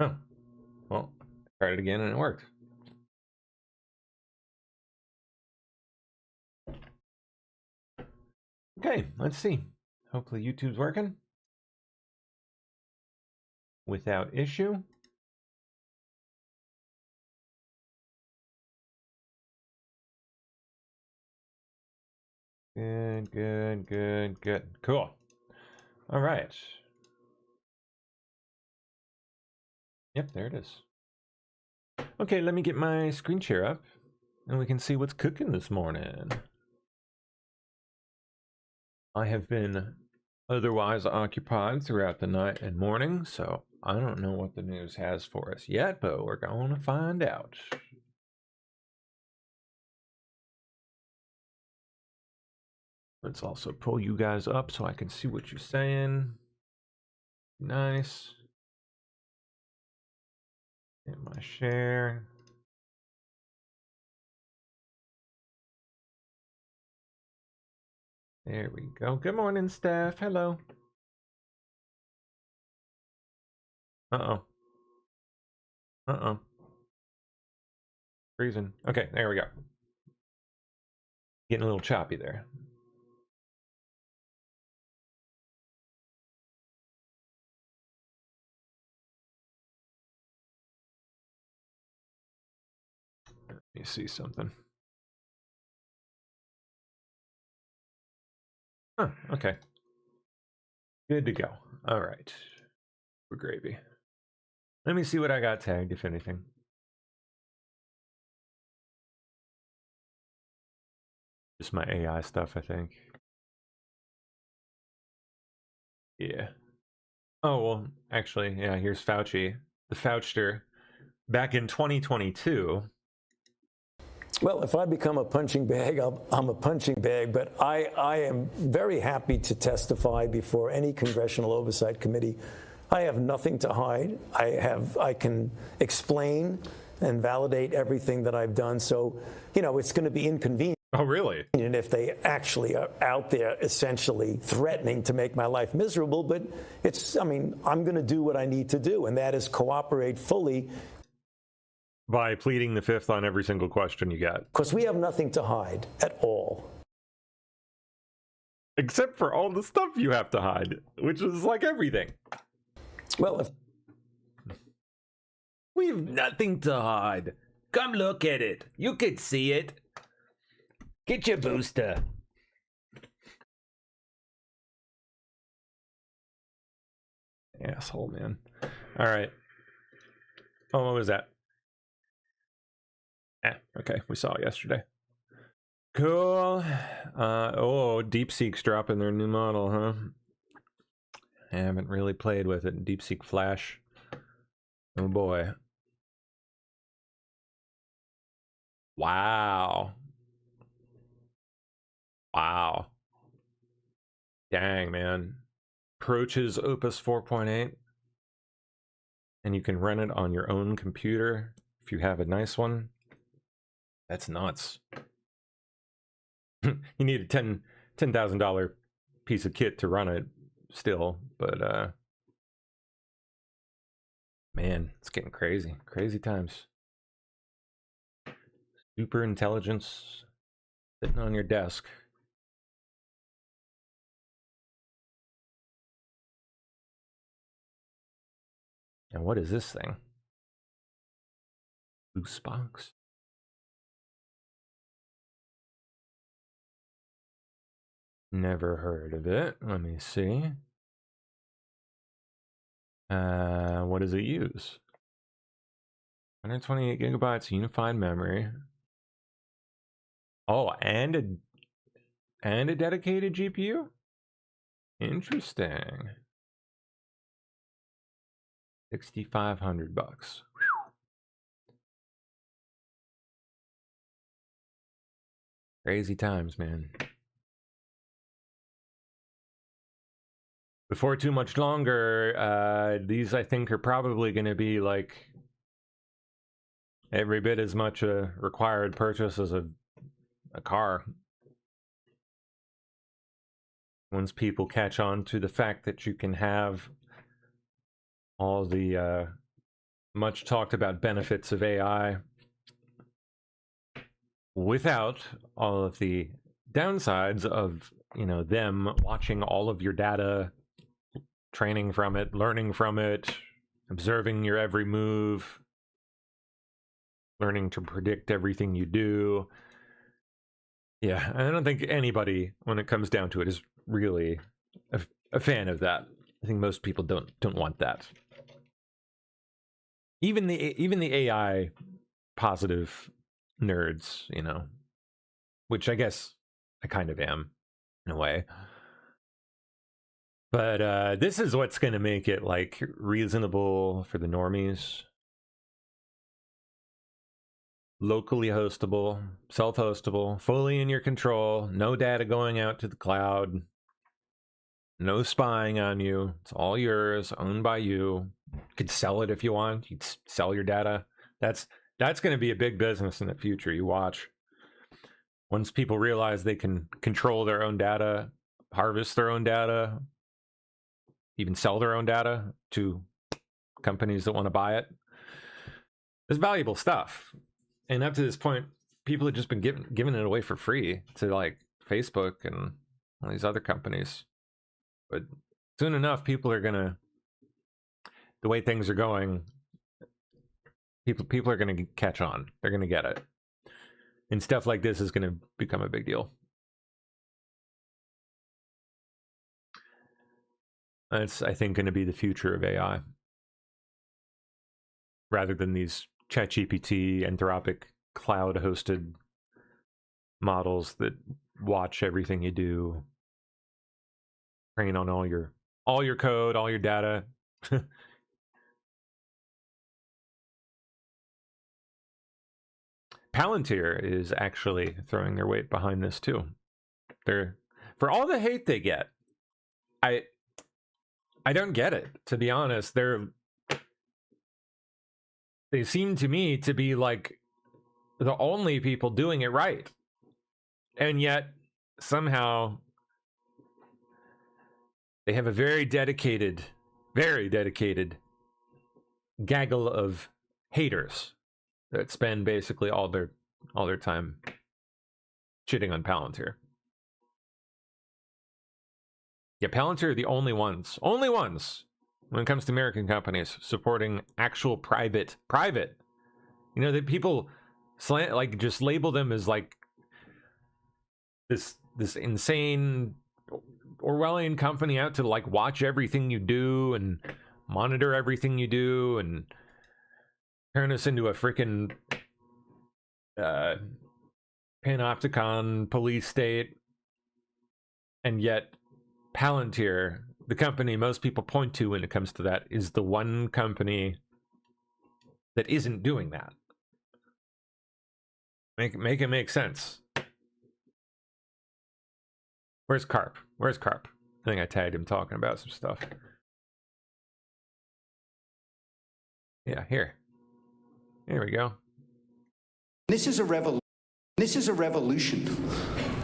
Oh, well, tried it again and it worked. Okay, let's see. Hopefully YouTube's working without issue. Good, good, good, good. Cool. All right. Yep, there it is. Okay, let me get my screen share up and we can see what's cooking this morning. I have been otherwise occupied throughout the night and morning, so I don't know what the news has for us yet, but we're going to find out. Let's also pull you guys up so I can see what you're saying. Nice. Hit my share. There we go. Good morning, staff. Hello. Uh-oh. Uh-oh. Freezing. Okay, there we go. Getting a little choppy there. Let me see something. Huh, okay. Good to go. All right. For gravy. Let me see what I got tagged, if anything. Just my AI stuff, I think. Yeah. Oh, well, actually, yeah, here's Fauci, the Fauchster, back in 2022. Well, if I become a punching bag, I'm a punching bag, but I am very happy to testify before any congressional oversight committee. I have nothing to hide. I can explain and validate everything that I've done. So, you know, it's going to be inconvenient. Oh, really? And if they actually are out there essentially threatening to make my life miserable, but I mean, I'm going to do what I need to do, and that is cooperate fully. By pleading the fifth on every single question you get. Because we have nothing to hide at all. Except for all the stuff you have to hide, which is like everything. Well, we've nothing to hide. Come look at it. You could see it. Get your booster. Asshole, man. All right. Oh, what was that? Okay. We saw it yesterday. Cool. Oh, DeepSeek's dropping their new model, huh? I haven't really played with it. DeepSeek Flash. Oh, boy. Wow. Wow. Dang, man. Approaches Opus 4.8. And you can run it on your own computer if you have a nice one. That's nuts. You need a $10,000 piece of kit to run it still, but man, it's getting crazy. Crazy times. Super intelligence sitting on your desk. And what is this thing? Loose box? Never heard of it. Let me see. What does it use? 128 gigabytes unified memory. Oh, and a dedicated GPU? Interesting. $6,500. Crazy times, man. Before too much longer, these I think are probably going to be like every bit as much a required purchase as a car. Once people catch on to the fact that you can have all the much talked about benefits of AI without all of the downsides of, them watching all of your data, training from it, learning from it, observing your every move, learning to predict everything you do. Yeah, I don't think anybody, when it comes down to it, is really a fan of that. I think most people don't want that. Even the AI positive nerds, which I guess I kind of am in a way. But this is what's going to make it like reasonable for the normies. Locally hostable, self-hostable, fully in your control, no data going out to the cloud, no spying on you. It's all yours, owned by you. You could sell it if you want. You'd sell your data. That's going to be a big business in the future. You watch. Once people realize they can control their own data, harvest their own data, even sell their own data to companies that want to buy it, it's valuable stuff. And up to this point, people have just been giving it away for free to like Facebook and all these other companies. But soon enough, people are gonna, the way things are going, people are gonna catch on. They're gonna get it, and stuff like this is gonna become a big deal. That's, I think, gonna be the future of AI, rather than these ChatGPT, Anthropic, cloud-hosted models that watch everything you do, train on all your code, all your data. Palantir is actually throwing their weight behind this too. They're, for all the hate they get, I don't get it, to be honest. They seem to me to be like the only people doing it right. And yet somehow they have a very dedicated gaggle of haters that spend basically all their time shitting on Palantir. Yeah, Palantir are the only ones when it comes to American companies supporting actual private, that people like just label them as like this insane Orwellian company out to like watch everything you do and monitor everything you do and turn us into a freaking panopticon police state. And yet Palantir, the company most people point to when it comes to that, is the one company that isn't doing that. Make it make sense. Where's Carp? I think I tagged him talking about some stuff. Yeah, here we go. This is a revolution.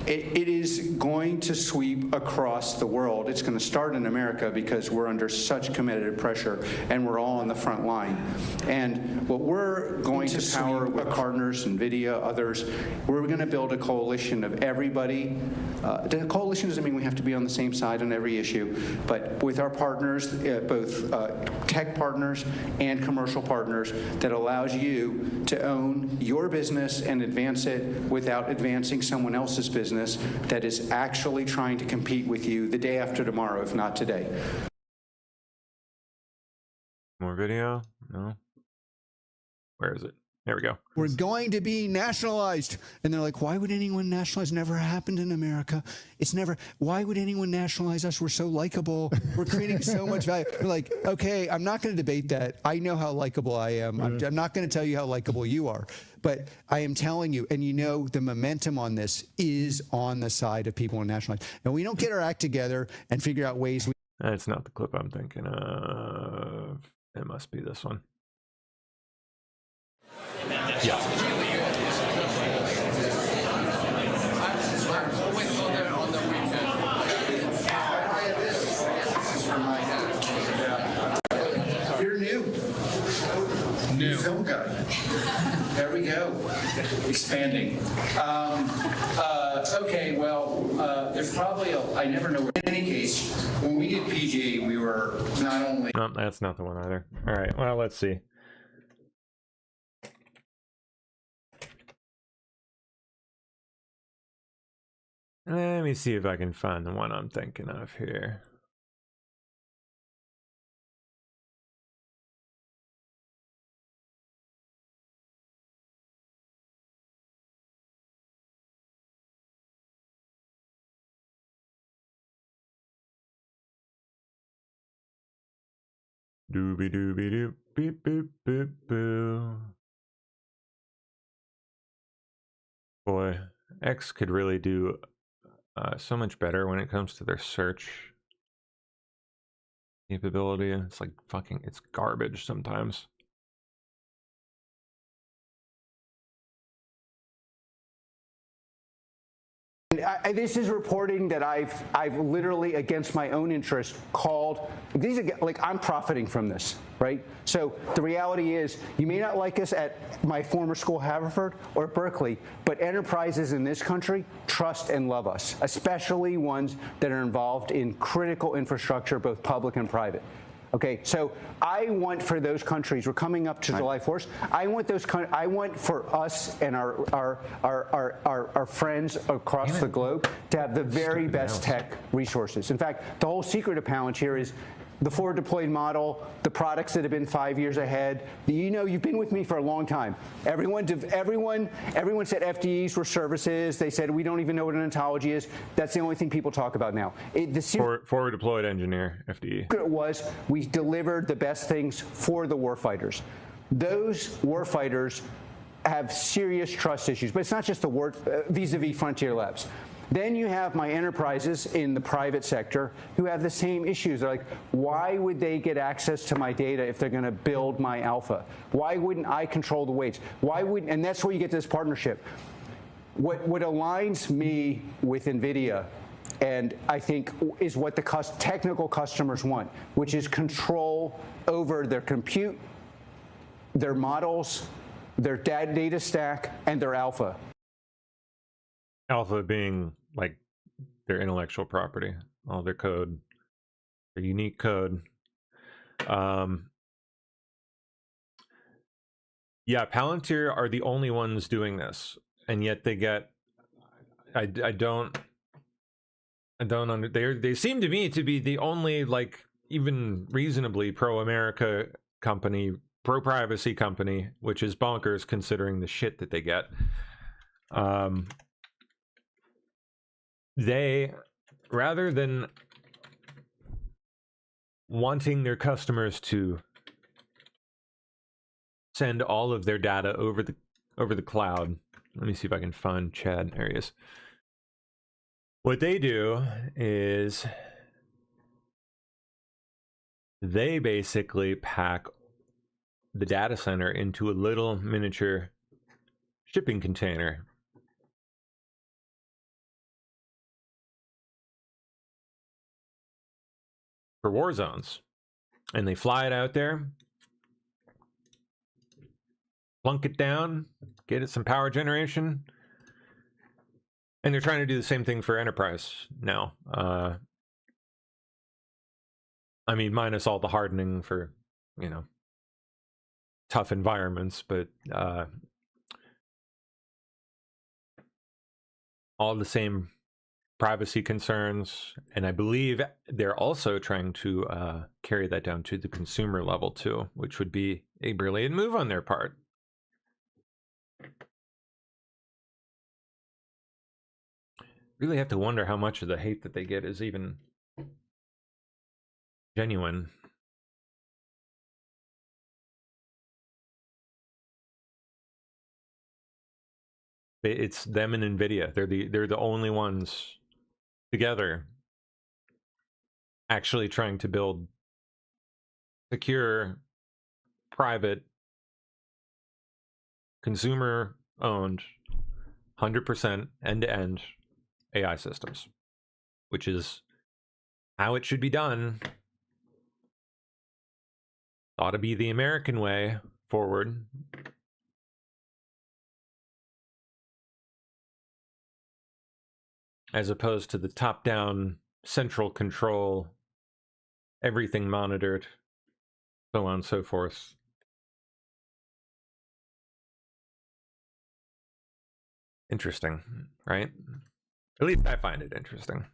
It is going to sweep across the world. It's going to start in America because we're under such competitive pressure and we're all on the front line. And what we're going to power with partners, NVIDIA, others, we're going to build a coalition of everybody. The coalition doesn't mean we have to be on the same side on every issue, but with our partners, both tech partners and commercial partners, that allows you to own your business and advance it without advancing someone else's business that is actually trying to compete with you the day after tomorrow, if not today. More video? No. Where is it? There we go. We're going to be nationalized. And they're like, why would anyone nationalize? Never happened in America. It's never. Why would anyone nationalize us? We're so likable. We're creating so much value. We're like, okay, I'm not going to debate that. I know how likable I am. I'm not going to tell you how likable you are. But I am telling you, and the momentum on this is on the side of people who nationalize. And we don't get our act together and figure out ways. That's not the clip I'm thinking of. It must be this one. Yeah. You're new. New. Film guy. There we go. Expanding. Okay, well, there's probably I never know. In any case, when we did PG, we were not only. No, that's not the one either. All right, well, let's see. Let me see if I can find the one I'm thinking of here. Doobie doobie doop beep boop boop boo. Boy, X could really do so much better when it comes to their search capability. It's like fucking, it's garbage sometimes. This is reporting that I've literally, against my own interest, called. These are like, I'm profiting from this, right? So the reality is, you may not like us at my former school, Haverford, or Berkeley, but enterprises in this country trust and love us, especially ones that are involved in critical infrastructure, both public and private. Okay, so I want for those countries, we're coming up to July 4th, I want for us and our friends across the globe to have the very best tech resources. In fact, the whole secret of Palantir is the forward deployed model, the products that have been 5 years ahead. You know, you've been with me for a long time. Everyone said FDEs were services. They said we don't even know what an ontology is. That's the only thing people talk about now. Forward deployed engineer, FDE. It was we delivered the best things for the warfighters. Those warfighters have serious trust issues, but it's not just the vis-a-vis Frontier Labs. Then you have my enterprises in the private sector who have the same issues. They're like, why would they get access to my data if they're going to build my alpha? Why wouldn't I control the weights? And that's where you get this partnership. What aligns me with NVIDIA, and I think is what the technical customers want, which is control over their compute, their models, their data stack, and their alpha. Alpha being like their intellectual property, all their code, their unique code. Yeah, Palantir are the only ones doing this, and yet they get. I don't they seem to me to be the only like even reasonably pro-America company, pro-privacy company, which is bonkers considering the shit that they get. They, rather than wanting their customers to send all of their data over the cloud, let me see if I can find Chad. There he is. What they do is they basically pack the data center into a little miniature shipping container. For war zones, and they fly it out there, plunk it down, get it some power generation, and they're trying to do the same thing for enterprise now. I mean, minus all the hardening for, you know, tough environments, but all the same privacy concerns, and I believe they're also trying to carry that down to the consumer level too, which would be a brilliant move on their part. Really have to wonder how much of the hate that they get is even genuine. It's them and NVIDIA. They're the only ones together actually trying to build secure, private, consumer owned, 100% end-to-end AI systems, which is how it should be done Ought to be the American way forward. As opposed to the top-down central control, everything monitored, so on and so forth. Interesting, right? At least I find it interesting.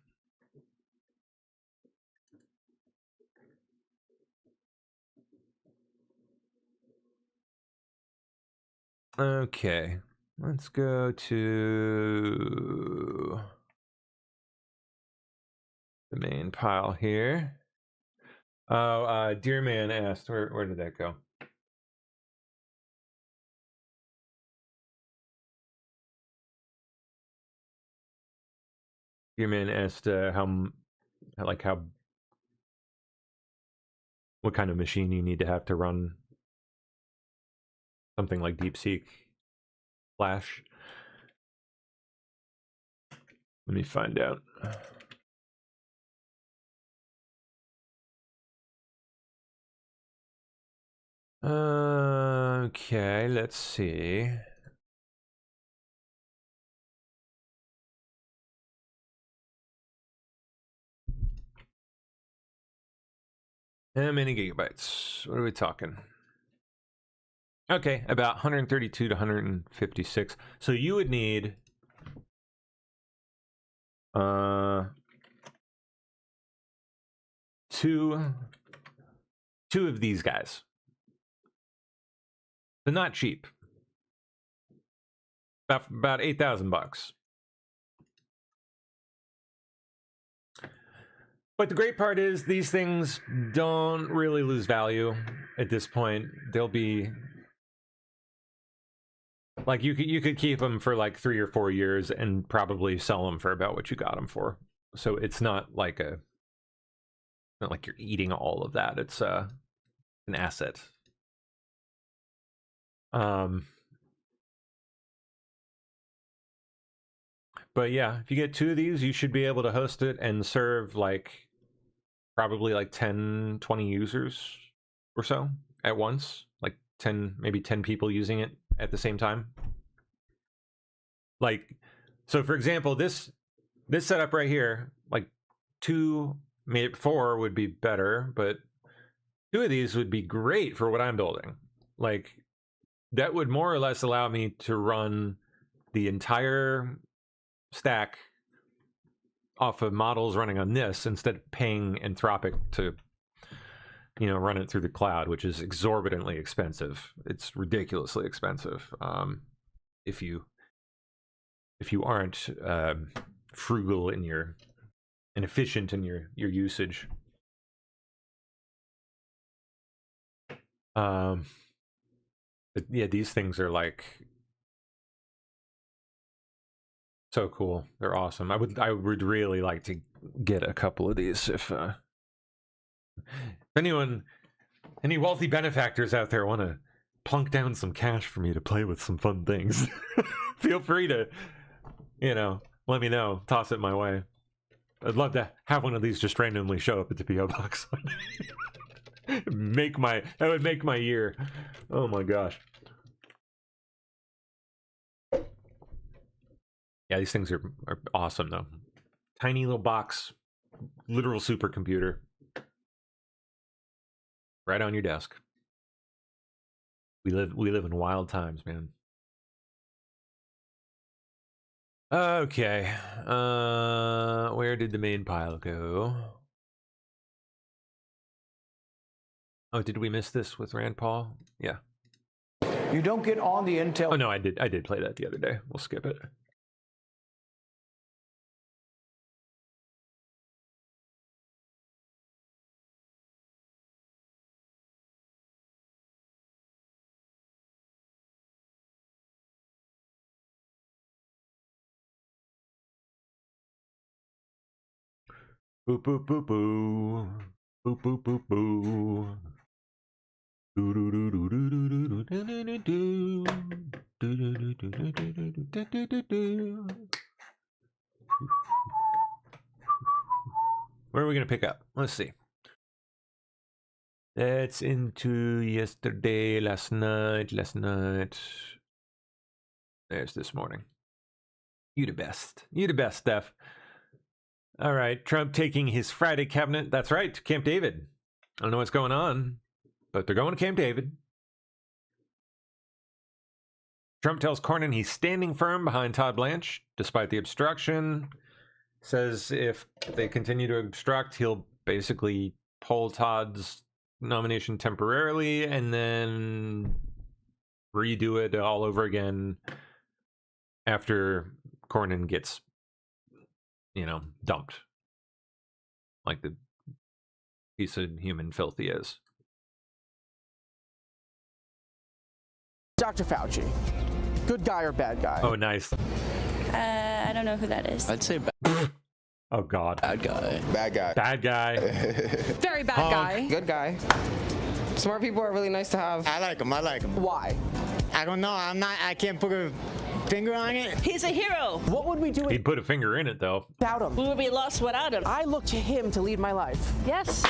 Okay, let's go to the main pile here. Oh, Deerman asked, where did that go? Deerman asked what kind of machine you need to have to run something like DeepSeek Flash. Let me find out. Okay, let's see. How many gigabytes? What are we talking? Okay, about 132 to 156. So you would need two of these guys. They're not cheap. About $8,000. But the great part is these things don't really lose value at this point. They'll be like you could keep them for like 3 or 4 years and probably sell them for about what you got them for. So it's not like you're eating all of that. It's an asset. But yeah, if you get 2 of these, you should be able to host it and serve probably 10, 20 users or so at once. Like 10, maybe 10 people using it at the same time. So for example, this setup right here, 2, maybe 4 would be better, but 2 of these would be great for what I'm building. That would more or less allow me to run the entire stack off of models running on this instead of paying Anthropic to run it through the cloud, which is exorbitantly expensive. It's ridiculously expensive if you aren't frugal in and efficient in your usage. But yeah, these things are so cool. They're awesome. I would really like to get a couple of these if any wealthy benefactors out there want to plunk down some cash for me to play with some fun things. Feel free to let me know, toss it my way. I'd love to have one of these just randomly show up at the PO box. That would make my year. Oh my gosh. Yeah, these things are awesome though. Tiny little box, literal supercomputer. Right on your desk. We live in wild times, man. Okay. Where did the main pile go? Oh, did we miss this with Rand Paul? Yeah. You don't get on the Intel. Oh no, I did play that the other day. We'll skip it. Boo boo boo boo. Boo boo boo boo. Do do do do do do do do do do do do do. Where are we gonna pick up? Let's see. That's into yesterday, last night. There's this morning. You the best. You the best, Steph. All right, Trump taking his Friday cabinet. That's right, to Camp David. I don't know what's going on, but they're going to Camp David. Trump tells Cornyn he's standing firm behind Todd Blanche, despite the obstruction. Says if they continue to obstruct, he'll basically pull Todd's nomination temporarily and then redo it all over again after Cornyn gets, dumped. Like the piece of human filth he is. Dr. Fauci, good guy or bad guy? Oh, nice. I don't know who that is. I'd say Oh, God. bad guy. Bad guy. Bad guy. Very bad guy. Good guy. Smart people are really nice to have. I like him. Why? I don't know. I can't put a finger on it. He's a hero. What would we do He'd put a finger in it, though. without him? We would be lost without him. I look to him to lead my life. Yes.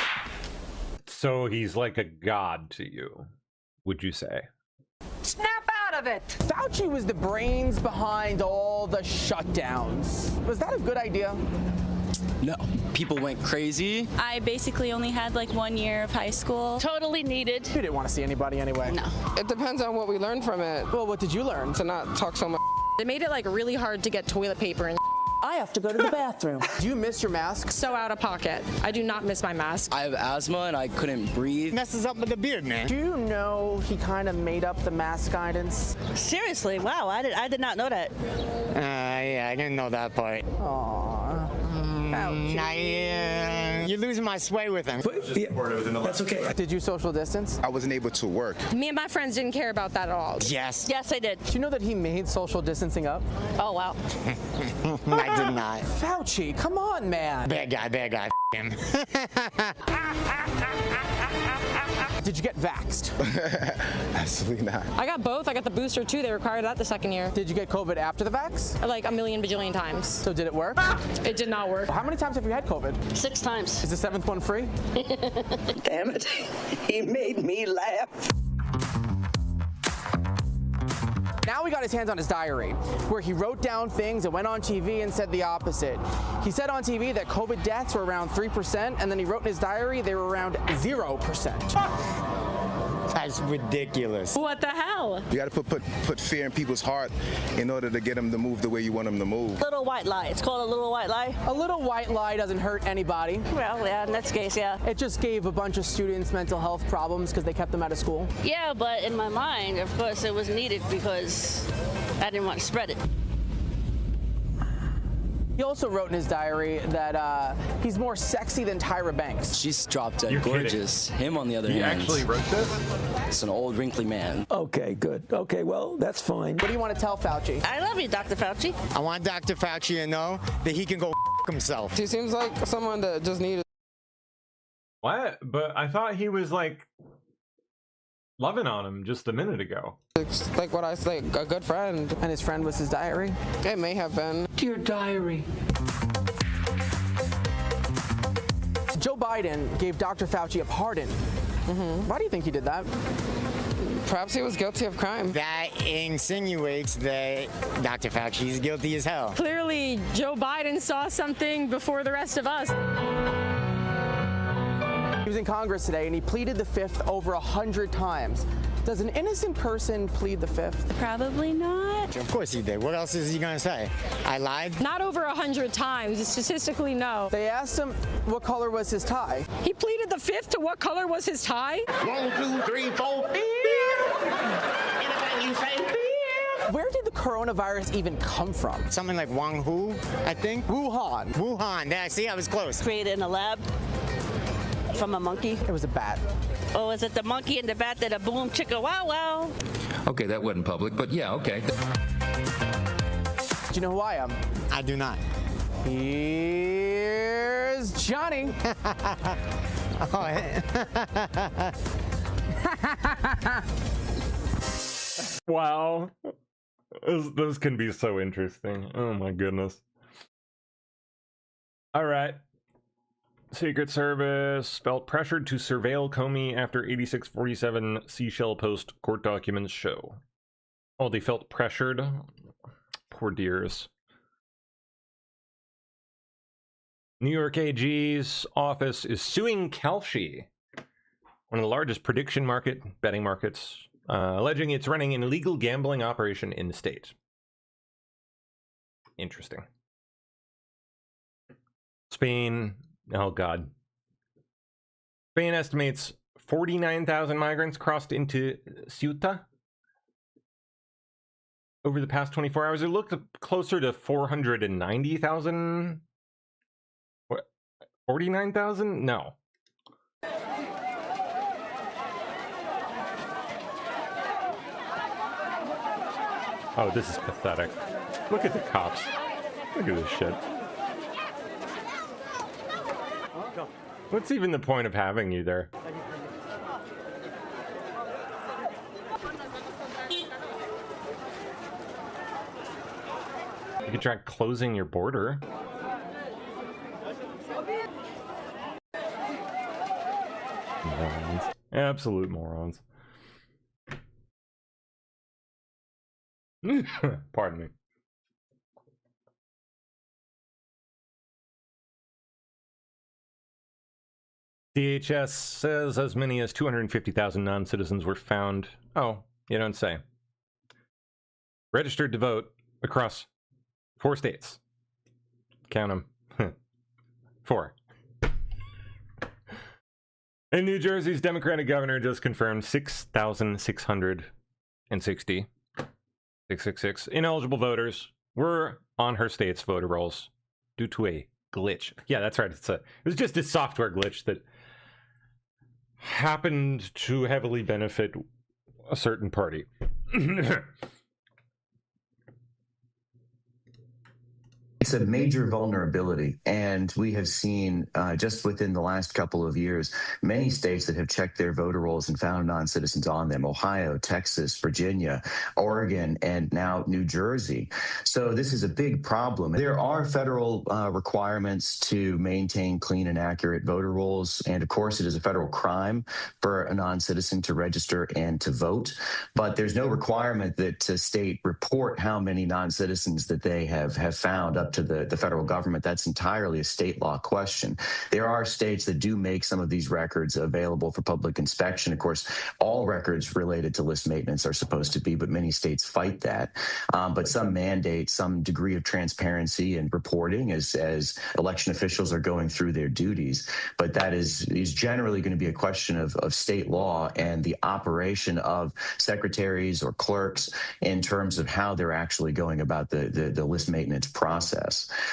So he's like a god to you, would you say? Snap out of it. Fauci was the brains behind all the shutdowns. Was that a good idea? No, people went crazy. I basically only had like 1 year of high school. Totally needed. You didn't want to see anybody anyway. No. It depends on what we learn from it. Well, what did you learn? To not talk so much. They made it like really hard to get toilet paper and I have to go to the bathroom. Do you miss your mask? so out of pocket. I do not miss my mask. I have asthma and I couldn't breathe. Messes up with the beard, man. Do you know he kind of made up the mask guidance? Seriously, wow, I did not know that. Yeah, I didn't know that part. Aww. You're losing my sway with him. That's okay. Did you social distance? I wasn't able to work. Me and my friends didn't care about that at all. Yes. Yes, I did. Do you know that he made social distancing up? Oh, wow. I did not. Fauci, come on, man. Bad guy. Him. Did you get vaxxed? Absolutely not. I got both. I got the booster too. They required that the second year. Did you get COVID after the vax? Like a million bajillion times. So did it work? It did not work. How many times have you had COVID? 6 times. Is the 7th one free? Damn it. He made me laugh. Now he got his hands on his diary, where he wrote down things and went on TV and said the opposite. He said on TV that COVID deaths were around 3%, and then he wrote in his diary they were around 0%. That's ridiculous. What the hell? You got to put fear in people's heart in order to get them to move the way you want them to move. Little white lie. It's called a little white lie. A little white lie doesn't hurt anybody. Well, yeah, in that case, yeah. It just gave a bunch of students mental health problems because they kept them out of school. Yeah, but in my mind, of course, it was needed because I didn't want to spread it. He also wrote in his diary that he's more sexy than Tyra Banks. She's drop dead You're gorgeous. Him, on the other You hand, actually wrote this? it's an old wrinkly man. Okay, good. Okay, well, that's fine. What do you want to tell Fauci? I love you, Dr. Fauci. I want Dr. Fauci to know that he can go himself. He seems like someone that just needed. What? But I thought he was like loving on him just a minute ago. It's like what I say, a good friend. And his friend was his diary? It may have been. Dear diary. Joe Biden gave Dr. Fauci a pardon. Why do you think he did that? Perhaps he was guilty of crime. That insinuates that Dr. Fauci is guilty as hell. Clearly, Joe Biden saw something before the rest of us. He was in Congress today and he pleaded the fifth over 100 times. Does an innocent person plead the fifth? Probably not. Of course he did. What else is he going to say? I lied? Not over 100 times. Statistically, no. They asked him what color was his tie. He pleaded the fifth to what color was his tie? 1, 2, 3, 4. Anything you say? Where did the coronavirus even come from? Something like Wang Hu, I think. Wuhan. Wuhan. Yeah, see, I was close. Created in a lab from a monkey. It was a bat. Oh, is it the monkey and the bat that a boom chicka wow wow? Okay, that wasn't public, but yeah, okay. Do you know who I am? I do not. Here's Johnny. Wow. Those can be so interesting. Oh my goodness. All right. Secret Service felt pressured to surveil Comey after 8647 Seashell Post court documents show. Oh, they felt pressured? Poor dears. New York AG's office is suing Kalshi, one of the largest prediction betting markets, alleging it's running an illegal gambling operation in the state. Interesting. Spain, oh God. Spain estimates 49,000 migrants crossed into Ceuta over the past 24 hours. It looked closer to 490,000. What? 49,000? No. Oh, this is pathetic. Look at the cops. Look at this shit. What's even the point of having you there? You could try closing your border. Morons. Absolute morons. Pardon me. DHS says as many as 250,000 non-citizens were found. Oh, you don't say. Registered to vote across 4 states. Count them. 4. And New Jersey's Democratic governor just confirmed 6,660 666 ineligible voters were on her state's voter rolls due to a glitch. Yeah, that's right. It was just a software glitch that happened to heavily benefit a certain party. It's a major vulnerability, and we have seen just within the last couple of years, many states that have checked their voter rolls and found non-citizens on them: Ohio, Texas, Virginia, Oregon, and now New Jersey. So this is a big problem. There are federal requirements to maintain clean and accurate voter rolls, and of course it is a federal crime for a non-citizen to register and to vote, but there's no requirement that a state report how many non-citizens that they have found up to the federal government. That's entirely a state law question. There are states that do make some of these records available for public inspection. Of course, all records related to list maintenance are supposed to be, but many states fight that. But some mandate some degree of transparency and reporting as election officials are going through their duties. But that is generally going to be a question of state law and the operation of secretaries or clerks in terms of how they're actually going about the list maintenance process.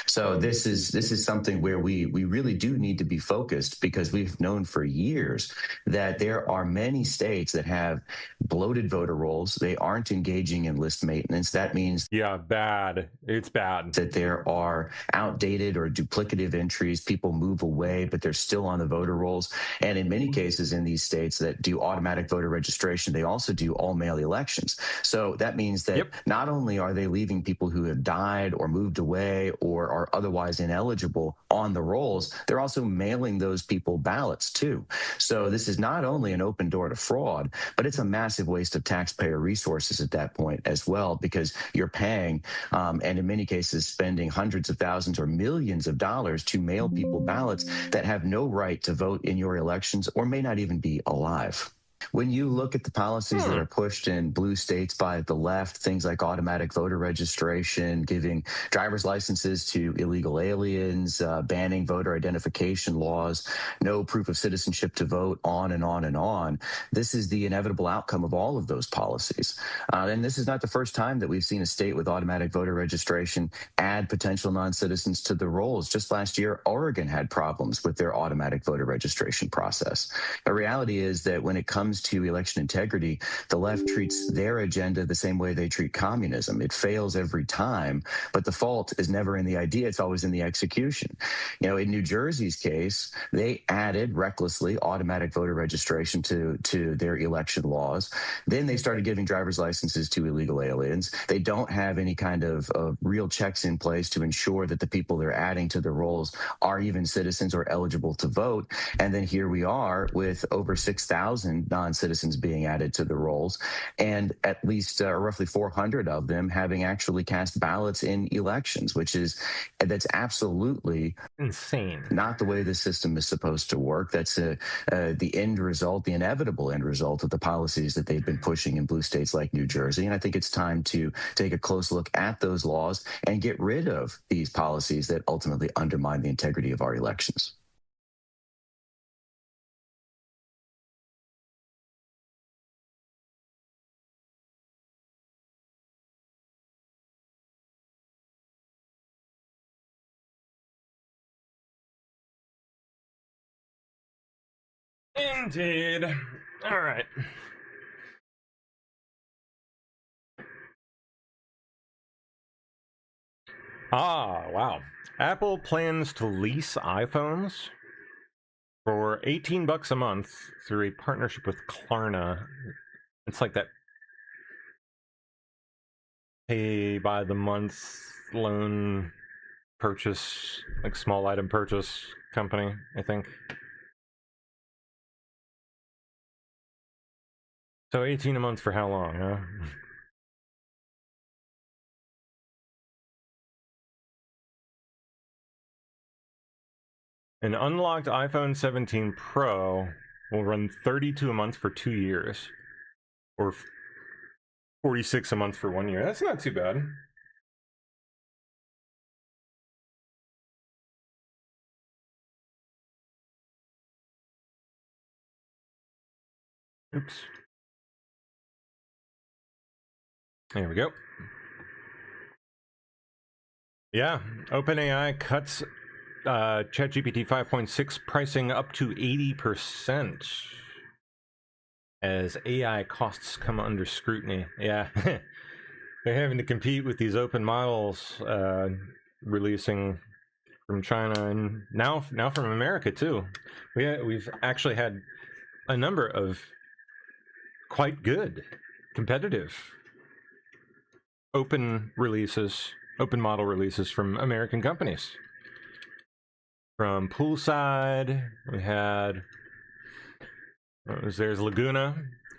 So this is something where we really do need to be focused, because we've known for years that there are many states that have bloated voter rolls. They aren't engaging in list maintenance. That means bad. It's bad. That there are outdated or duplicative entries. People move away, but they're still on the voter rolls. And in many cases in these states that do automatic voter registration, they also do all-mail elections. So that means that not only are they leaving people who have died or moved away or are otherwise ineligible on the rolls, they're also mailing those people ballots too. So this is not only an open door to fraud, but it's a massive waste of taxpayer resources at that point as well, because you're paying and in many cases spending hundreds of thousands or millions of dollars to mail people ballots that have no right to vote in your elections or may not even be alive. When you look at the policies that are pushed in blue states by the left, things like automatic voter registration, giving driver's licenses to illegal aliens, banning voter identification laws, no proof of citizenship to vote, on and on and on, this is the inevitable outcome of all of those policies. And this is not the first time that we've seen a state with automatic voter registration add potential non-citizens to the rolls. Just last year, Oregon had problems with their automatic voter registration process. The reality is that when it comes comes to election integrity, the left treats their agenda the same way they treat communism. It fails every time, but the fault is never in the idea. It's always in the execution. In New Jersey's case, they added recklessly automatic voter registration to their election laws. Then they started giving driver's licenses to illegal aliens. They don't have any kind of real checks in place to ensure that the people they're adding to the rolls are even citizens or eligible to vote. And then here we are with over 6,000 non-citizens being added to the rolls, and at least roughly 400 of them having actually cast ballots in elections, that's absolutely insane. Not the way the system is supposed to work. That's the end result, the inevitable end result of the policies that they've been pushing in blue states like New Jersey. And I think it's time to take a close look at those laws and get rid of these policies that ultimately undermine the integrity of our elections. Indeed. All right. Wow. Apple plans to lease iPhones for $18 a month through a partnership with Klarna. It's like that pay by the month loan purchase, like small item purchase company, I think. So 18 a month for how long, huh? An unlocked iPhone 17 Pro will run $32 a month for 2 years, or $46 a month for 1 year. That's not too bad. Oops. There we go. Yeah, OpenAI cuts ChatGPT 5.6 pricing up to 80% as AI costs come under scrutiny. Yeah, they're having to compete with these open models releasing from China and now from America too. We've actually had a number of quite good, competitive open model releases from American companies. From Poolside, we had, there's Laguna,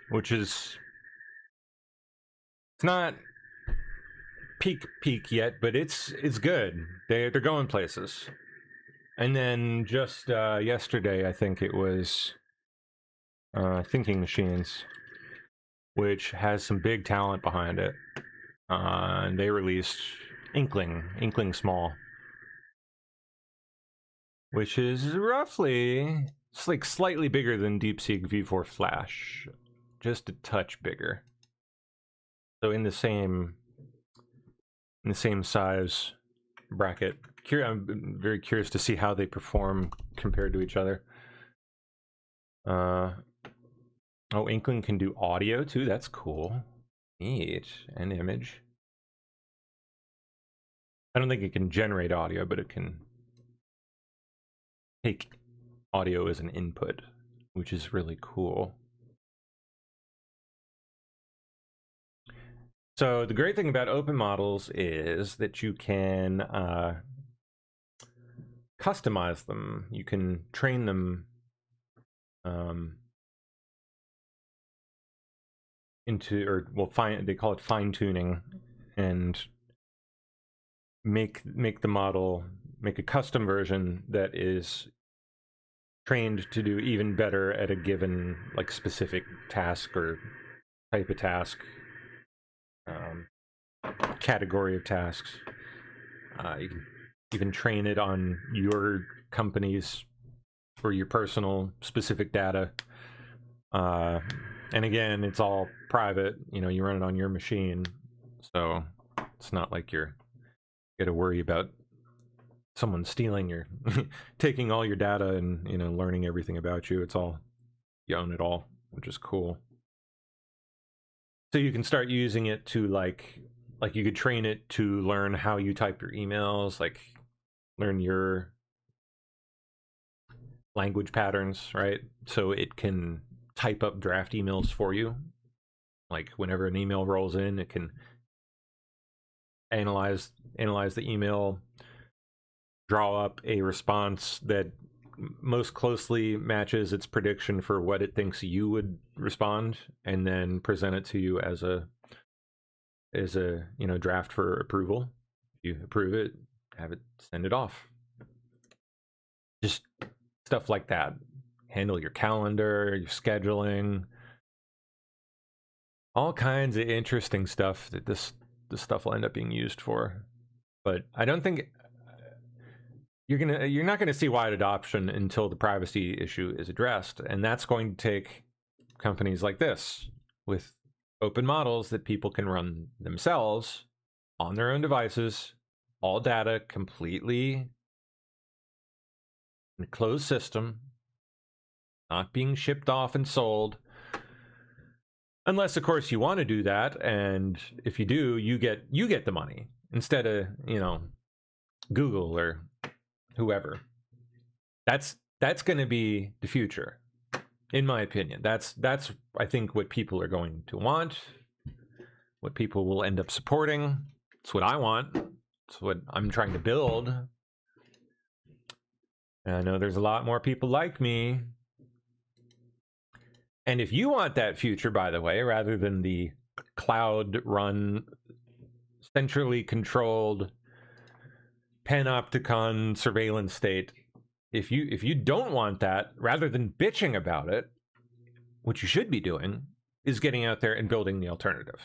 which is, it's not peak yet, but it's good. They're going places. And then just yesterday, I think it was Thinking Machines, which has some big talent behind it. And they released Inkling Small, which is roughly, it's like slightly bigger than DeepSeek V4 Flash, just a touch bigger. So in the same size bracket. I'm very curious to see how they perform compared to each other. Oh, Inkling can do audio too. That's cool. Neat. And image. I don't think it can generate audio, but it can take audio as an input, which is really cool. So the great thing about open models is that you can customize them. You can train them into, or well, they call it fine tuning, and make the model, make a custom version that is trained to do even better at a given like specific task or type of task, category of tasks. You can even train it on your company's or your personal specific data. And again, it's all private. You know, you run it on your machine, so it's not like you're got to worry about someone stealing your taking all your data and, you know, learning everything about you. It's all, you own it all. which is cool. So you can start using it to like you could train it to learn how you type your emails, like learn your language patterns, right? So it can type up draft emails for you. Like whenever an email rolls in, it can analyze the email, draw up a response that most closely matches its prediction for what it thinks you would respond, and then present it to you as a draft for approval. You approve it, have it, send it off. Just stuff like that. Handle your calendar, your scheduling, all kinds of interesting stuff that this stuff will end up being used for. But I don't think you're not gonna see wide adoption until the privacy issue is addressed, and that's going to take companies like this with open models that people can run themselves on their own devices, all data completely in a closed system, not being shipped off and sold. Unless, of course, you want to do that, and if you do, you get the money instead of, Google or whoever. That's going to be the future, in my opinion. That's I think what people are going to want, what people will end up supporting. It's what I want. It's what I'm trying to build. And I know there's a lot more people like me. And if you want that future, by the way, rather than the cloud-run, centrally controlled panopticon surveillance state, if you don't want that, rather than bitching about it, what you should be doing is getting out there and building the alternative.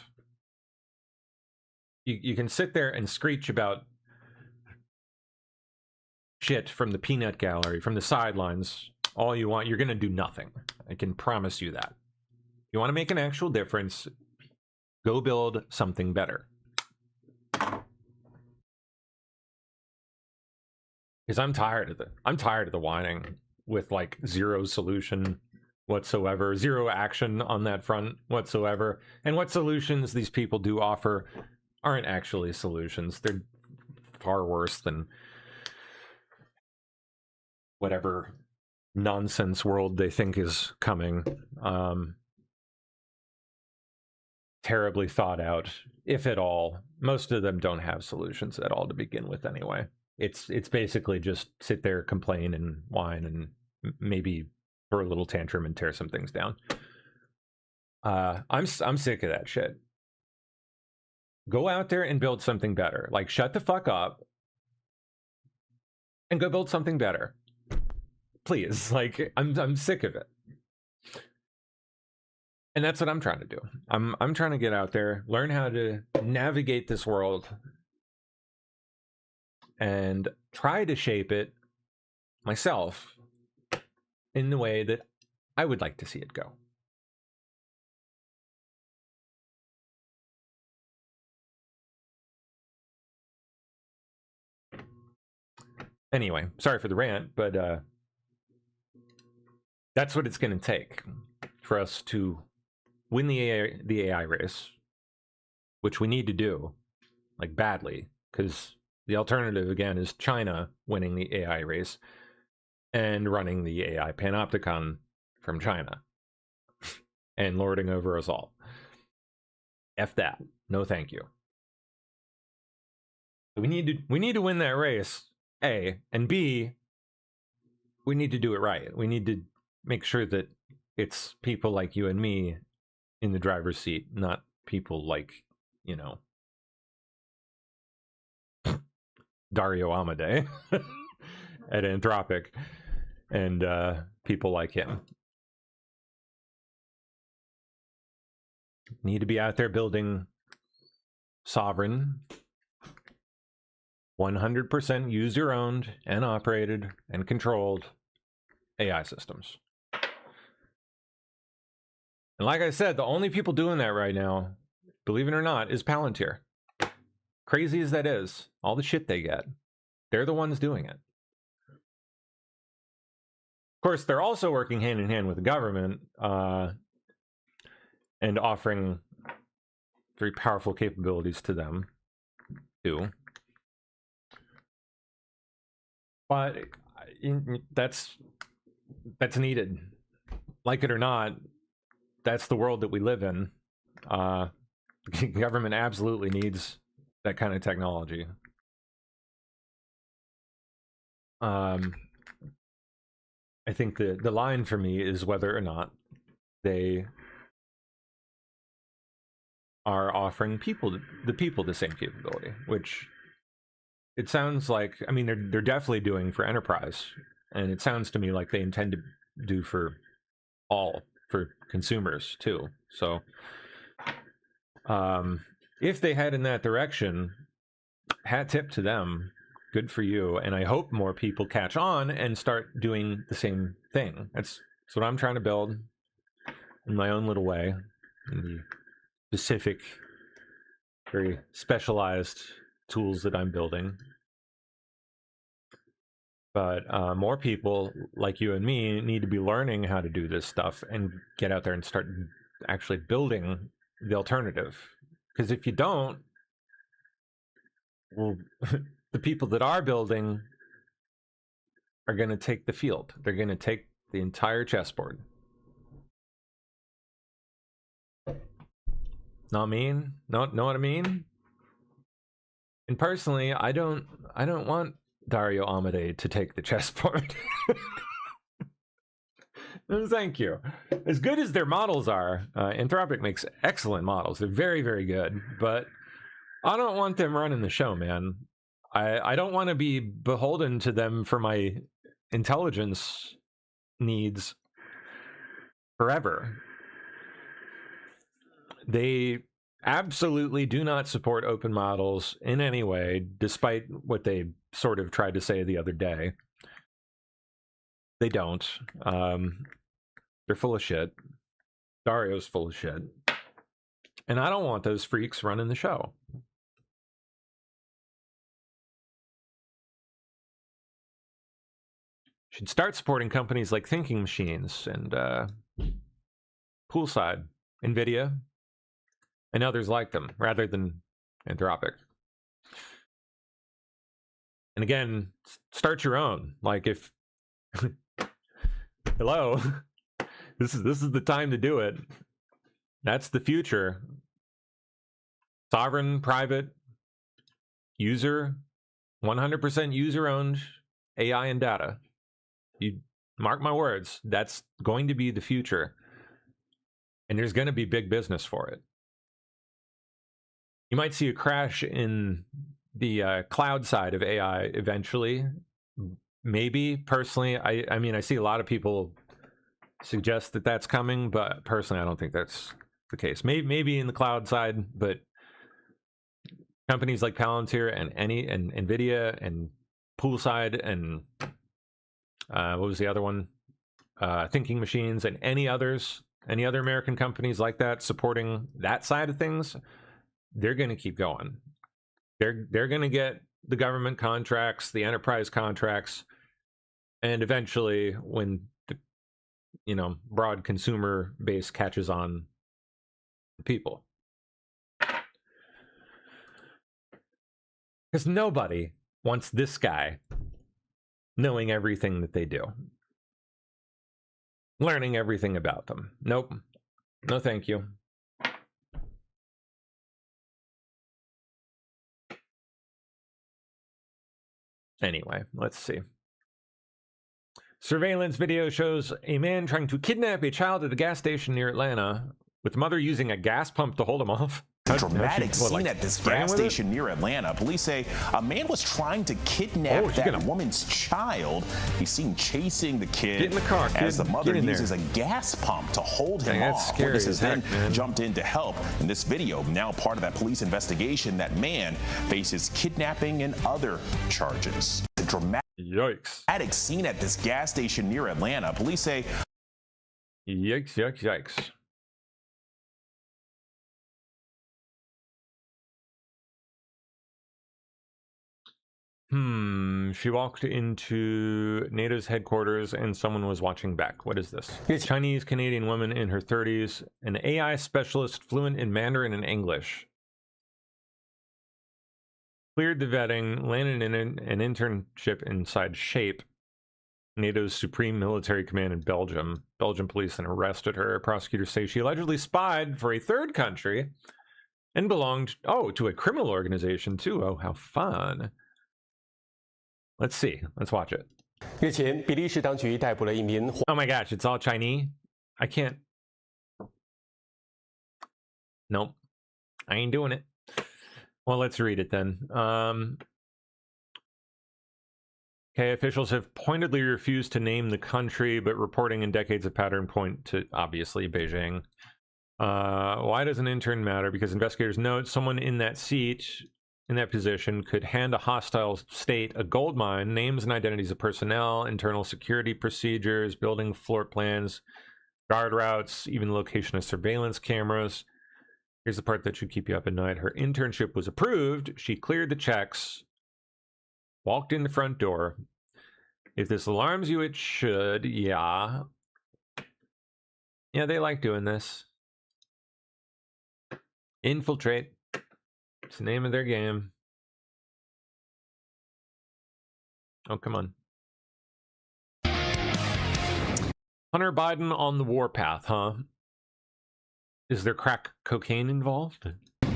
You can sit there and screech about shit from the peanut gallery, from the sidelines, all you want. You're going to do nothing. I can promise you that. You want to make an actual difference, go build something better. Because I'm tired of the whining with like zero solution whatsoever, zero action on that front whatsoever. And what solutions these people do offer aren't actually solutions. They're far worse than whatever nonsense world they think is coming. Terribly thought out, if at all. Most of them don't have solutions at all to begin with anyway. It's basically just sit there, complain and whine, and maybe throw a little tantrum and tear some things down. I'm sick of that shit. Go out there and build something better. Like, shut the fuck up and go build something better. Please, like, I'm sick of it. And that's what I'm trying to do. I'm trying to get out there, learn how to navigate this world, and try to shape it myself in the way that I would like to see it go. Anyway, sorry for the rant, but that's what it's going to take for us to win the AI race, which we need to do, like, badly, because the alternative, again, is China winning the AI race and running the AI panopticon from China and lording over us all. F that. No thank you. We need to win that race, A, and B, we need to do it right. We need to make sure that it's people like you and me in the driver's seat, not people like, Dario Amodei at Anthropic and people like him. Need to be out there building sovereign, 100% user-owned and operated and controlled AI systems. And like I said, the only people doing that right now, believe it or not, is Palantir. Crazy as that is, all the shit they get, they're the ones doing it. Of course, they're also working hand in hand with the government and offering very powerful capabilities to them too. But that's needed. Like it or not, that's the world that we live in. The government absolutely needs that kind of technology. I think the line for me is whether or not they are offering the people the same capability, which it sounds like, I mean, they're definitely doing for enterprise, and it sounds to me like they intend to do for consumers too. So if they head in that direction, hat tip to them, good for you. And I hope more people catch on and start doing the same thing. That's what I'm trying to build in my own little way, in the specific, very specialized tools that I'm building. But more people like you and me need to be learning how to do this stuff and get out there and start actually building the alternative. Because if you don't, well, the people that are building are going to take the field. They're going to take the entire chessboard. Not mean? Know what I mean? And personally, I don't want Dario Amodei to take the chessboard. No, thank you. As good as their models are, Anthropic makes excellent models. They're very, very good. But I don't want them running the show, man. I don't want to be beholden to them for my intelligence needs forever. They absolutely do not support open models in any way, despite what they sort of tried to say the other day. They don't. They're full of shit. Dario's full of shit. And I don't want those freaks running the show. Should start supporting companies like Thinking Machines and Poolside, NVIDIA, and others like them, rather than Anthropic. And again, start your own. Like if hello, this is the time to do it. That's the future. Sovereign, private, user, 100% user-owned AI and data. You mark my words, that's going to be the future. And there's going to be big business for it. You might see a crash in the cloud side of AI eventually. Maybe, personally, I mean, I see a lot of people suggest that that's coming, but personally, I don't think that's the case. Maybe in the cloud side, but companies like Palantir and NVIDIA and Poolside and what was the other one? Thinking Machines and any other American companies like that supporting that side of things, they're going to keep going. They're going to get the government contracts, the enterprise contracts, and eventually, when the broad consumer base catches on, people. Because nobody wants this guy knowing everything that they do, learning everything about them. Nope. No, thank you. Anyway, let's see. Surveillance video shows a man trying to kidnap a child at a gas station near Atlanta, with mother using a gas pump to hold him off. A dramatic scene at this gas station near Atlanta. Police say a man was trying to kidnap that woman's child. He's seen chasing the kid. Get in the car, kid. As the mother Get in uses there. a gas pump to hold him Dang, that's off. scary Witnesses as heck, then man. jumped in to help. In this video, now part of that police investigation, that man faces kidnapping and other charges. A dramatic scene at this gas station near Atlanta. Police say. Yikes, yikes, yikes. She walked into NATO's headquarters and someone was watching back. What is this? Chinese Canadian woman in her 30s, an AI specialist fluent in Mandarin and English. Cleared the vetting, landed in an internship inside SHAPE, NATO's supreme military command in Belgium. Belgian police then arrested her. Prosecutors say she allegedly spied for a third country and belonged, to a criminal organization too. Oh, how fun. Let's see. Let's watch it. 日前，比利时当局逮捕了一名。 Oh my gosh, it's all Chinese? I can't. Nope. I ain't doing it. Well, let's read it then. Okay, officials have pointedly refused to name the country, but reporting in decades of pattern point to, obviously, Beijing. Why does an intern matter? Because investigators note someone in that seat, in that position, could hand a hostile state a gold mine, names and identities of personnel, internal security procedures, building floor plans, guard routes, even the location of surveillance cameras. Here's the part that should keep you up at night. Her internship was approved. She cleared the checks, walked in the front door. If this alarms you, it should. Yeah. Yeah, they like doing this. Infiltrate. It's the name of their game. Oh, come on. Hunter Biden on the warpath, huh? Is there crack cocaine involved?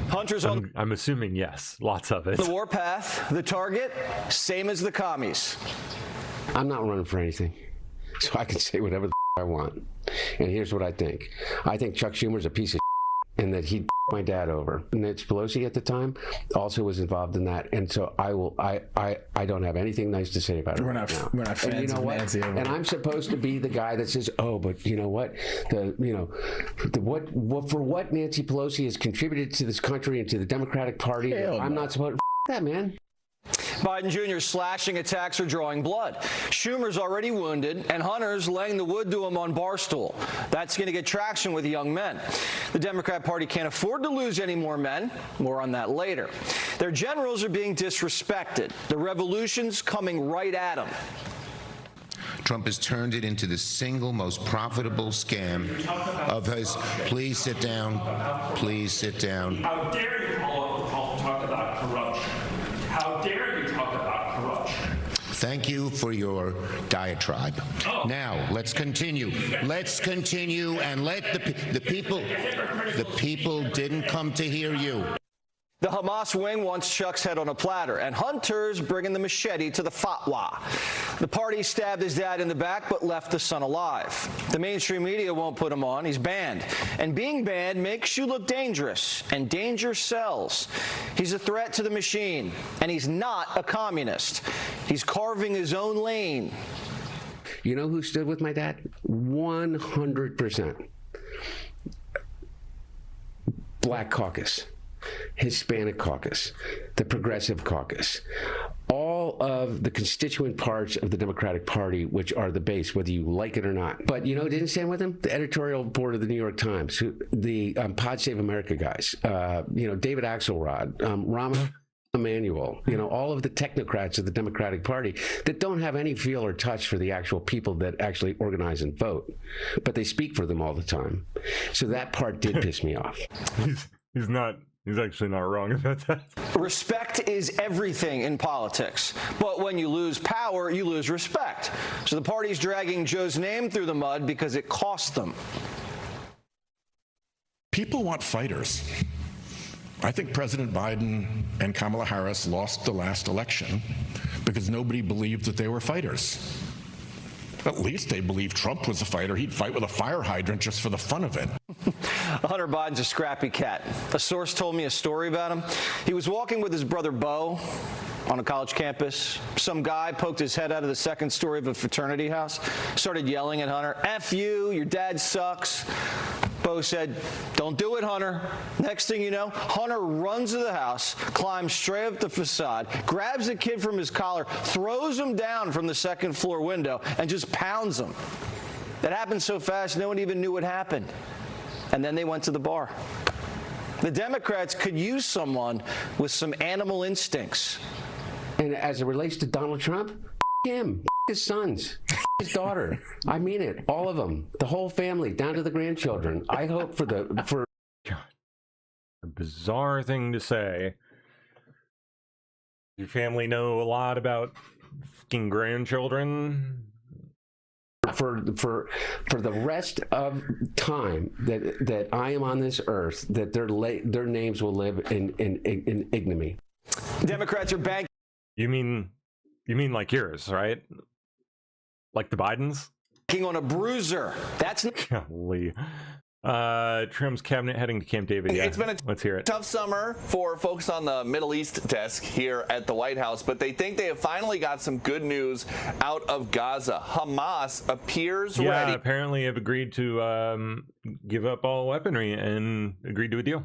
Hunter's on. I'm assuming yes. Lots of it. The warpath, the target, same as the commies. I'm not running for anything, so I can say whatever the I want. And here's what I think. I think Chuck Schumer's a piece of and that he my dad over. Nancy Pelosi at the time also was involved in that, and so I don't have anything nice to say about it. We're not fans and you know of what? Nancy. And I'm supposed to be the guy that says, oh, but you know what? What for what Nancy Pelosi has contributed to this country and to the Democratic Party? I'm not supposed to that, man. Biden Jr. slashing attacks are drawing blood. Schumer's already wounded, and Hunter's laying the wood to him on Barstool. That's going to get traction with young men. The Democrat Party can't afford to lose any more men. More on that later. Their generals are being disrespected. The revolution's coming right at them. Trump has turned it into the single most profitable scam of his. Please sit down. Please sit down. How dare you talk about corruption? How dare you talk about corruption? Thank you for your diatribe. Now, let's continue. Let's continue and let the people didn't come to hear you. The Hamas wing wants Chuck's head on a platter, and Hunter's bringing the machete to the fatwa. The party stabbed his dad in the back but left the son alive. The mainstream media won't put him on. He's banned. And being banned makes you look dangerous, and danger sells. He's a threat to the machine, and he's not a communist. He's carving his own lane. You know who stood with my dad? 100%. Black Caucus. Hispanic Caucus, the Progressive Caucus, all of the constituent parts of the Democratic Party, which are the base, whether you like it or not. But you know who didn't stand with him? The editorial board of the New York Times, the Pod Save America guys, David Axelrod, Rahm Emanuel, all of the technocrats of the Democratic Party that don't have any feel or touch for the actual people that actually organize and vote, but they speak for them all the time. So that part did piss me off. He's actually not wrong about that. Respect is everything in politics. But when you lose power, you lose respect. So the party's dragging Joe's name through the mud because it cost them. People want fighters. I think President Biden and Kamala Harris lost the last election because nobody believed that they were fighters. At least they believed Trump was a fighter. He'd fight with a fire hydrant just for the fun of it. Hunter Biden's a scrappy cat. A source told me a story about him. He was walking with his brother Bo on a college campus. Some guy poked his head out of the second story of a fraternity house, started yelling at Hunter, "F you, your dad sucks." Bo said, "Don't do it, Hunter." Next thing you know, Hunter runs to the house, climbs straight up the facade, grabs a kid from his collar, throws him down from the second floor window, and just pounds him. That happened so fast, no one even knew what happened. And then they went to the bar. The Democrats could use someone with some animal instincts. And as it relates to Donald Trump, him, his sons, his daughter. I mean it, all of them, the whole family, down to the grandchildren. I hope for God, a bizarre thing to say. Your family know a lot about fucking grandchildren. For the rest of time that I am on this earth, that their names will live in ignominy. Democrats are banking. You mean like yours, right? Like the Bidens? On a bruiser. That's golly. Trump's cabinet heading to Camp David. Yeah. It's been a Let's hear it. tough summer for folks on the Middle East desk here at the White House, but they think they have finally got some good news out of Gaza. Hamas appears ready. Apparently have agreed to give up all weaponry and agreed to a deal.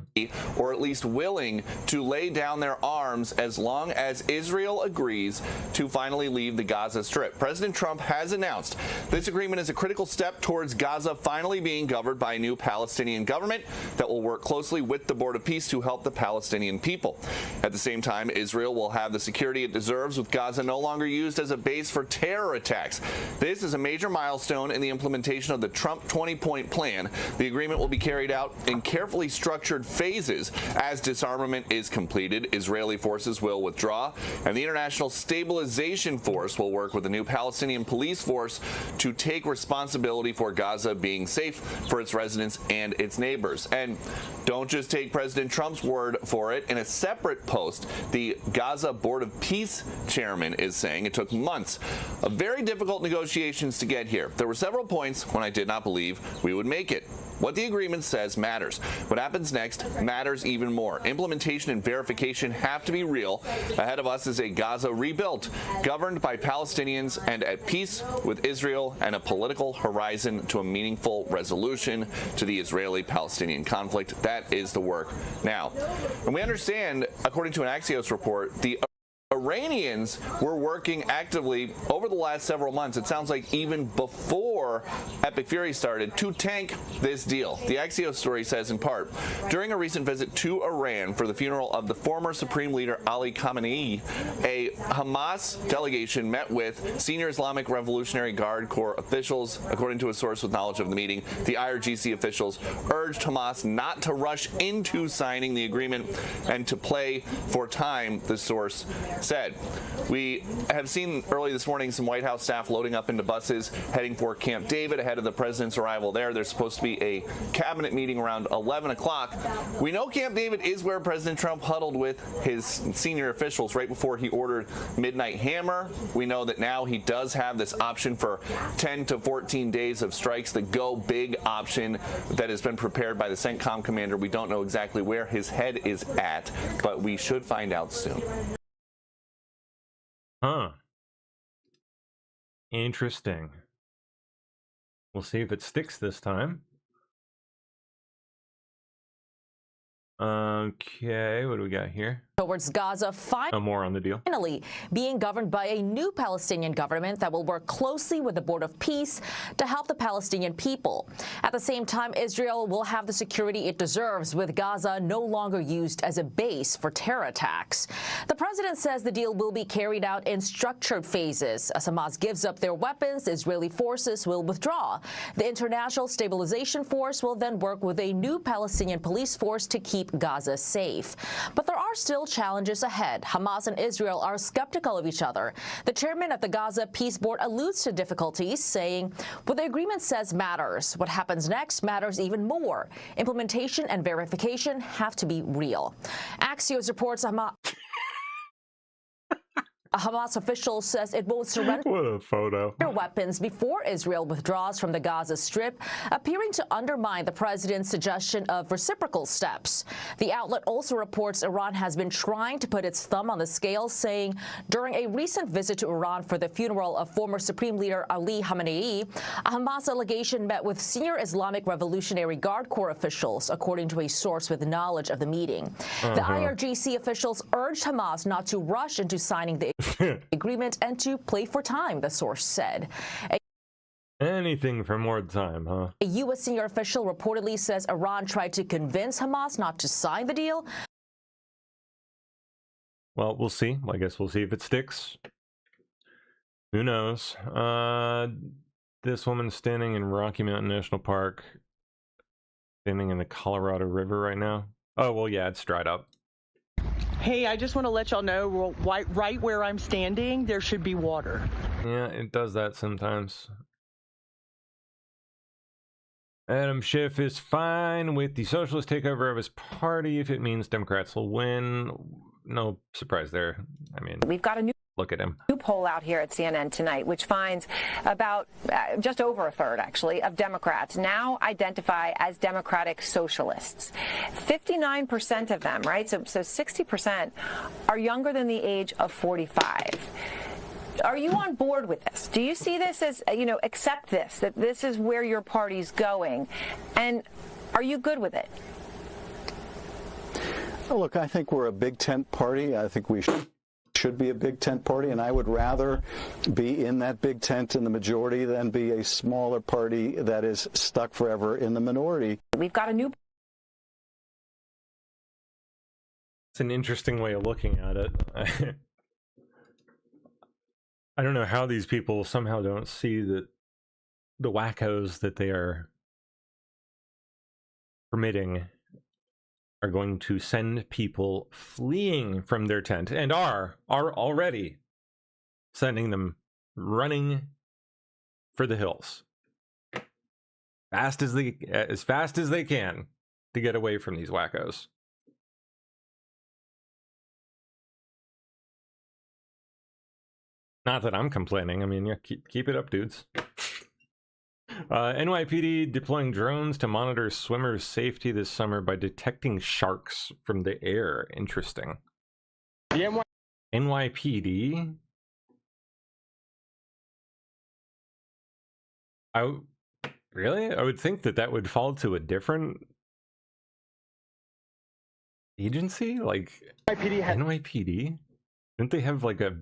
Or at least willing to lay down their arms as long as Israel agrees to finally leave the Gaza Strip. President Trump has announced this agreement is a critical step towards Gaza finally being governed by a new Palestinian government that will work closely with the Board of Peace to help the Palestinian people. At the same time, Israel will have the security it deserves, with Gaza no longer used as a base for terror attacks. This is a major milestone in the implementation of the Trump 20-point plan. The agreement will be carried out in carefully structured phases. As disarmament is completed, Israeli forces will withdraw, and the International Stabilization Force will work with the new Palestinian police force to take responsibility for Gaza being safe for its residents and its neighbors. And don't just take President Trump's word for it. In a separate post, the Gaza Board of Peace chairman is saying it took months of very difficult negotiations to get here. There were several points when I did not believe we would make it. What the agreement says matters. What happens next matters even more. Implementation and verification have to be real. Ahead of us is a Gaza rebuilt, governed by Palestinians and at peace with Israel, and a political horizon to a meaningful resolution to the Israeli-Palestinian conflict. That is the work now. And we understand, according to an Axios report, the Iranians were working actively over the last several months, it sounds like even before Epic Fury started, to tank this deal. The Axios story says, in part, during a recent visit to Iran for the funeral of the former Supreme Leader Ali Khamenei, a Hamas delegation met with senior Islamic Revolutionary Guard Corps officials. According to a source with knowledge of the meeting, the IRGC officials urged Hamas not to rush into signing the agreement and to play for time, the source said. We have seen early this morning some White House staff loading up into buses heading for Camp David ahead of the president's arrival there. There's supposed to be a cabinet meeting around 11 o'clock. We know Camp David is where President Trump huddled with his senior officials right before he ordered Midnight Hammer. We know that now he does have this option for 10 to 14 days of strikes, the go big option that has been prepared by the CENTCOM commander. We don't know exactly where his head is at, but we should find out soon. Huh. Interesting. We'll see if it sticks this time. Okay, what do we got here? Towards Gaza, more on the deal. Finally being governed by a new Palestinian government that will work closely with the Board of Peace to help the Palestinian people. At the same time, Israel will have the security it deserves, with Gaza no longer used as a base for terror attacks. The president says the deal will be carried out in structured phases. As Hamas gives up their weapons, Israeli forces will withdraw. The International Stabilization Force will then work with a new Palestinian police force to keep Gaza safe. But there are still challenges ahead. Hamas and Israel are skeptical of each other. The chairman of the Gaza Peace Board alludes to difficulties, saying, what the agreement says matters. What happens next matters even more. Implementation and verification have to be real. Axios reports a Hamas official says it won't surrender what a photo. Weapons before Israel withdraws from the Gaza Strip, appearing to undermine the president's suggestion of reciprocal steps. The outlet also reports Iran has been trying to put its thumb on the scale, saying during a recent visit to Iran for the funeral of former Supreme Leader Ali Khamenei, a Hamas delegation met with senior Islamic Revolutionary Guard Corps officials, according to a source with knowledge of the meeting. The IRGC officials urged Hamas not to rush into signing the agreement and to play for time, the source said. Anything for more time, huh? A U.S. senior official reportedly says Iran tried to convince Hamas not to sign the deal, Well, we'll see. I guess we'll see if it sticks. Who knows? This woman standing in Rocky Mountain National Park, standing in the Colorado River right now. Oh, well, yeah, it's dried up. Hey, I just want to let y'all know, right where I'm standing, there should be water. Yeah, it does that sometimes. Adam Schiff is fine with the socialist takeover of his party if it means Democrats will win. No surprise there. I mean, we've got a new look at him. New poll out here at CNN tonight, which finds about just over a third, actually, of Democrats now identify as Democratic socialists. 59% of them, right? So 60% are younger than the age of 45. Are you on board with this? Do you see this as, accept this, that this is where your party's going? And are you good with it? Well, look, I think we're a big tent party. I think we should be a big tent party, and I would rather be in that big tent in the majority than be a smaller party that is stuck forever in the minority. We've got a new... It's an interesting way of looking at it. I don't know how these people somehow don't see that the wackos that they are permitting are going to send people fleeing from their tent, and are already sending them running for the hills as fast as they can to get away from these wackos. Not that I'm complaining. I mean, yeah, keep it up, dudes. NYPD deploying drones to monitor swimmers' safety this summer by detecting sharks from the air. Interesting. The NYPD? Really? I would think that would fall to a different agency? Like NYPD? Didn't they have like a,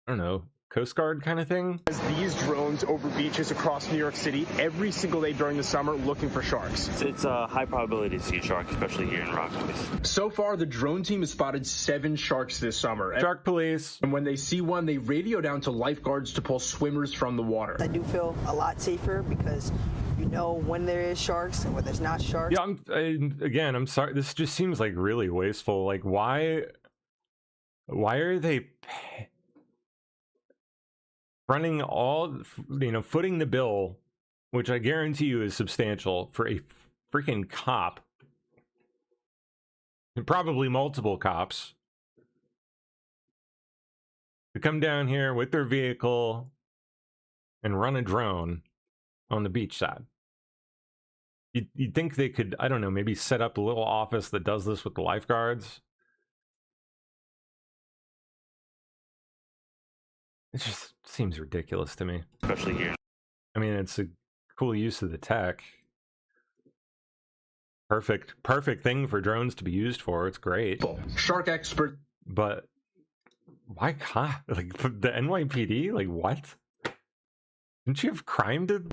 I don't know, Coast Guard kind of thing? These drones over beaches across New York City every single day during the summer looking for sharks. It's a high probability to see sharks, especially here in Rockies. So far, the drone team has spotted 7 sharks this summer. Shark police. And when they see one, they radio down to lifeguards to pull swimmers from the water. I do feel a lot safer because you know when there is sharks and when there's not sharks. Yeah, I'm sorry. This just seems like really wasteful. Like, why are they running all, footing the bill, which I guarantee you is substantial, for a freaking cop, and probably multiple cops, to come down here with their vehicle and run a drone on the beach side? You'd think they could, I don't know, maybe set up a little office that does this with the lifeguards. It just seems ridiculous to me. Especially here. I mean, it's a cool use of the tech. Perfect thing for drones to be used for. It's great. Shark expert. But why cop? Like, the NYPD? Like, what? Didn't you have crime to,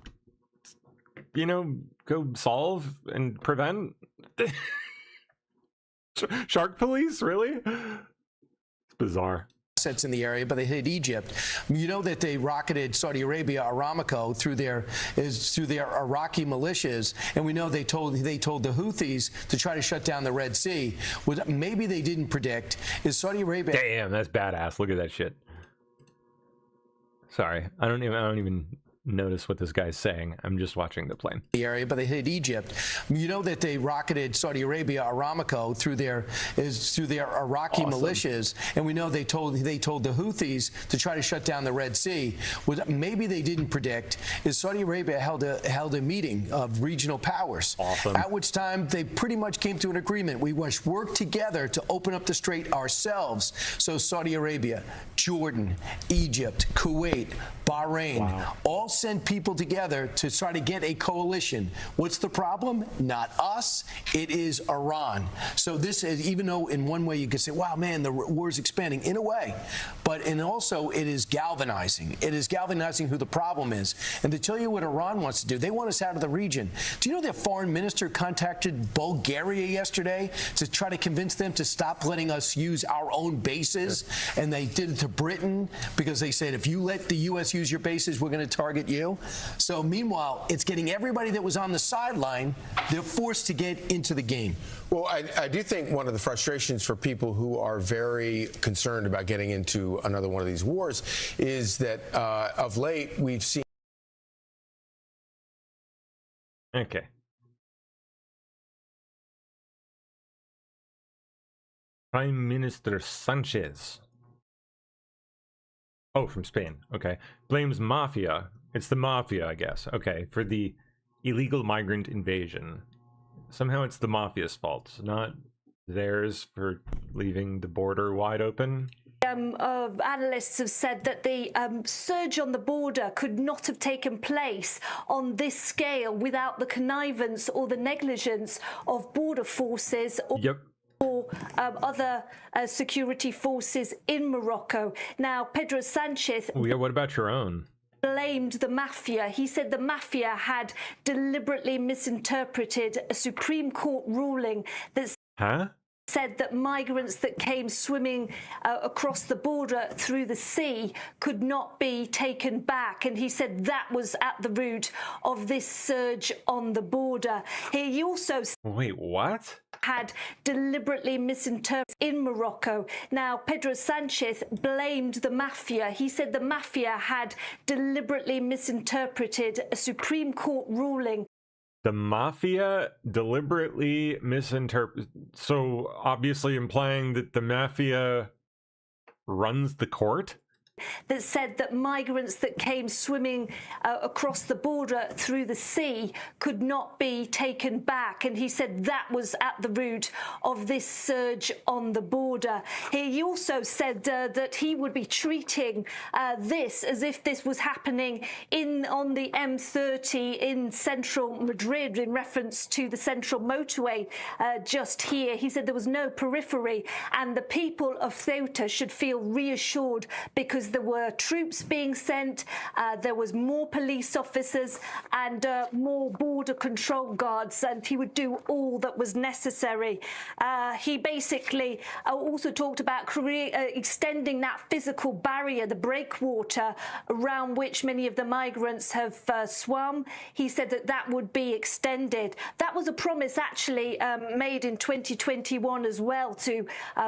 go solve and prevent? Shark police? Really? It's bizarre. Assets in the area, but they hit Egypt. You know that they rocketed Saudi Arabia, Aramco, through their Iraqi militias, and we know they told the Houthis to try to shut down the Red Sea. What maybe they didn't predict is Saudi Arabia. Damn, that's badass. Look at that shit. Sorry, I don't even notice what this guy's saying. I'm just watching the plane. The area, but they hit Egypt. You know that they rocketed Saudi Arabia, Aramco, through their Iraqi militias, and we know they told the Houthis to try to shut down the Red Sea. What maybe they didn't predict is Saudi Arabia held a meeting of regional powers. Awesome. At which time they pretty much came to an agreement. We must work together to open up the strait ourselves. So Saudi Arabia, Jordan, Egypt, Kuwait, Bahrain, all sent people together to try to get a coalition. What's the problem? Not us. It is Iran. So this is, even though in one way you could say, wow, man, the war is expanding, in a way, but and also it is galvanizing. It is galvanizing who the problem is. And to tell you what Iran wants to do, they want us out of the region. Do you know their foreign minister contacted Bulgaria yesterday to try to convince them to stop letting us use our own bases? And they did it to Britain because they said, if you let the U.S. use your bases, we're going to target you. So meanwhile, it's getting everybody that was on the sideline, they're forced to get into the game. Well, I do think one of the frustrations for people who are very concerned about getting into another one of these wars is that of late we've seen. Okay. Prime Minister Sanchez. Oh, from Spain. Okay. Blames mafia. It's the mafia, I guess. Okay. For the illegal migrant invasion. Somehow it's the mafia's fault, not theirs for leaving the border wide open. Analysts have said that the surge on the border could not have taken place on this scale without the connivance or the negligence of border forces or other security forces in Morocco. Now, Pedro Sanchez... Oh, yeah, what about your own? Blamed the mafia. He said the mafia had deliberately misinterpreted a Supreme Court ruling that said that migrants that came swimming across the border through the sea could not be taken back. And he said that was at the root of this surge on the border. He also... Wait, what? ...had deliberately misinterpreted in Morocco. Now, Pedro Sanchez blamed the mafia. He said the mafia had deliberately misinterpreted a Supreme Court ruling. The mafia deliberately misinterpret. So obviously implying that the mafia runs the court? That said that migrants that came swimming across the border through the sea could not be taken back. And he said that was at the root of this surge on the border. He also said that he would be treating this as if this was happening on the M30 in central Madrid in reference to the central motorway just here. He said there was no periphery and the people of Ceuta should feel reassured because there were troops being sent, there was more police officers and more border control guards, and he would do all that was necessary. He basically also talked about extending that physical barrier, the breakwater around which many of the migrants have swum. He said that that would be extended. That was a promise actually made in 2021 as well to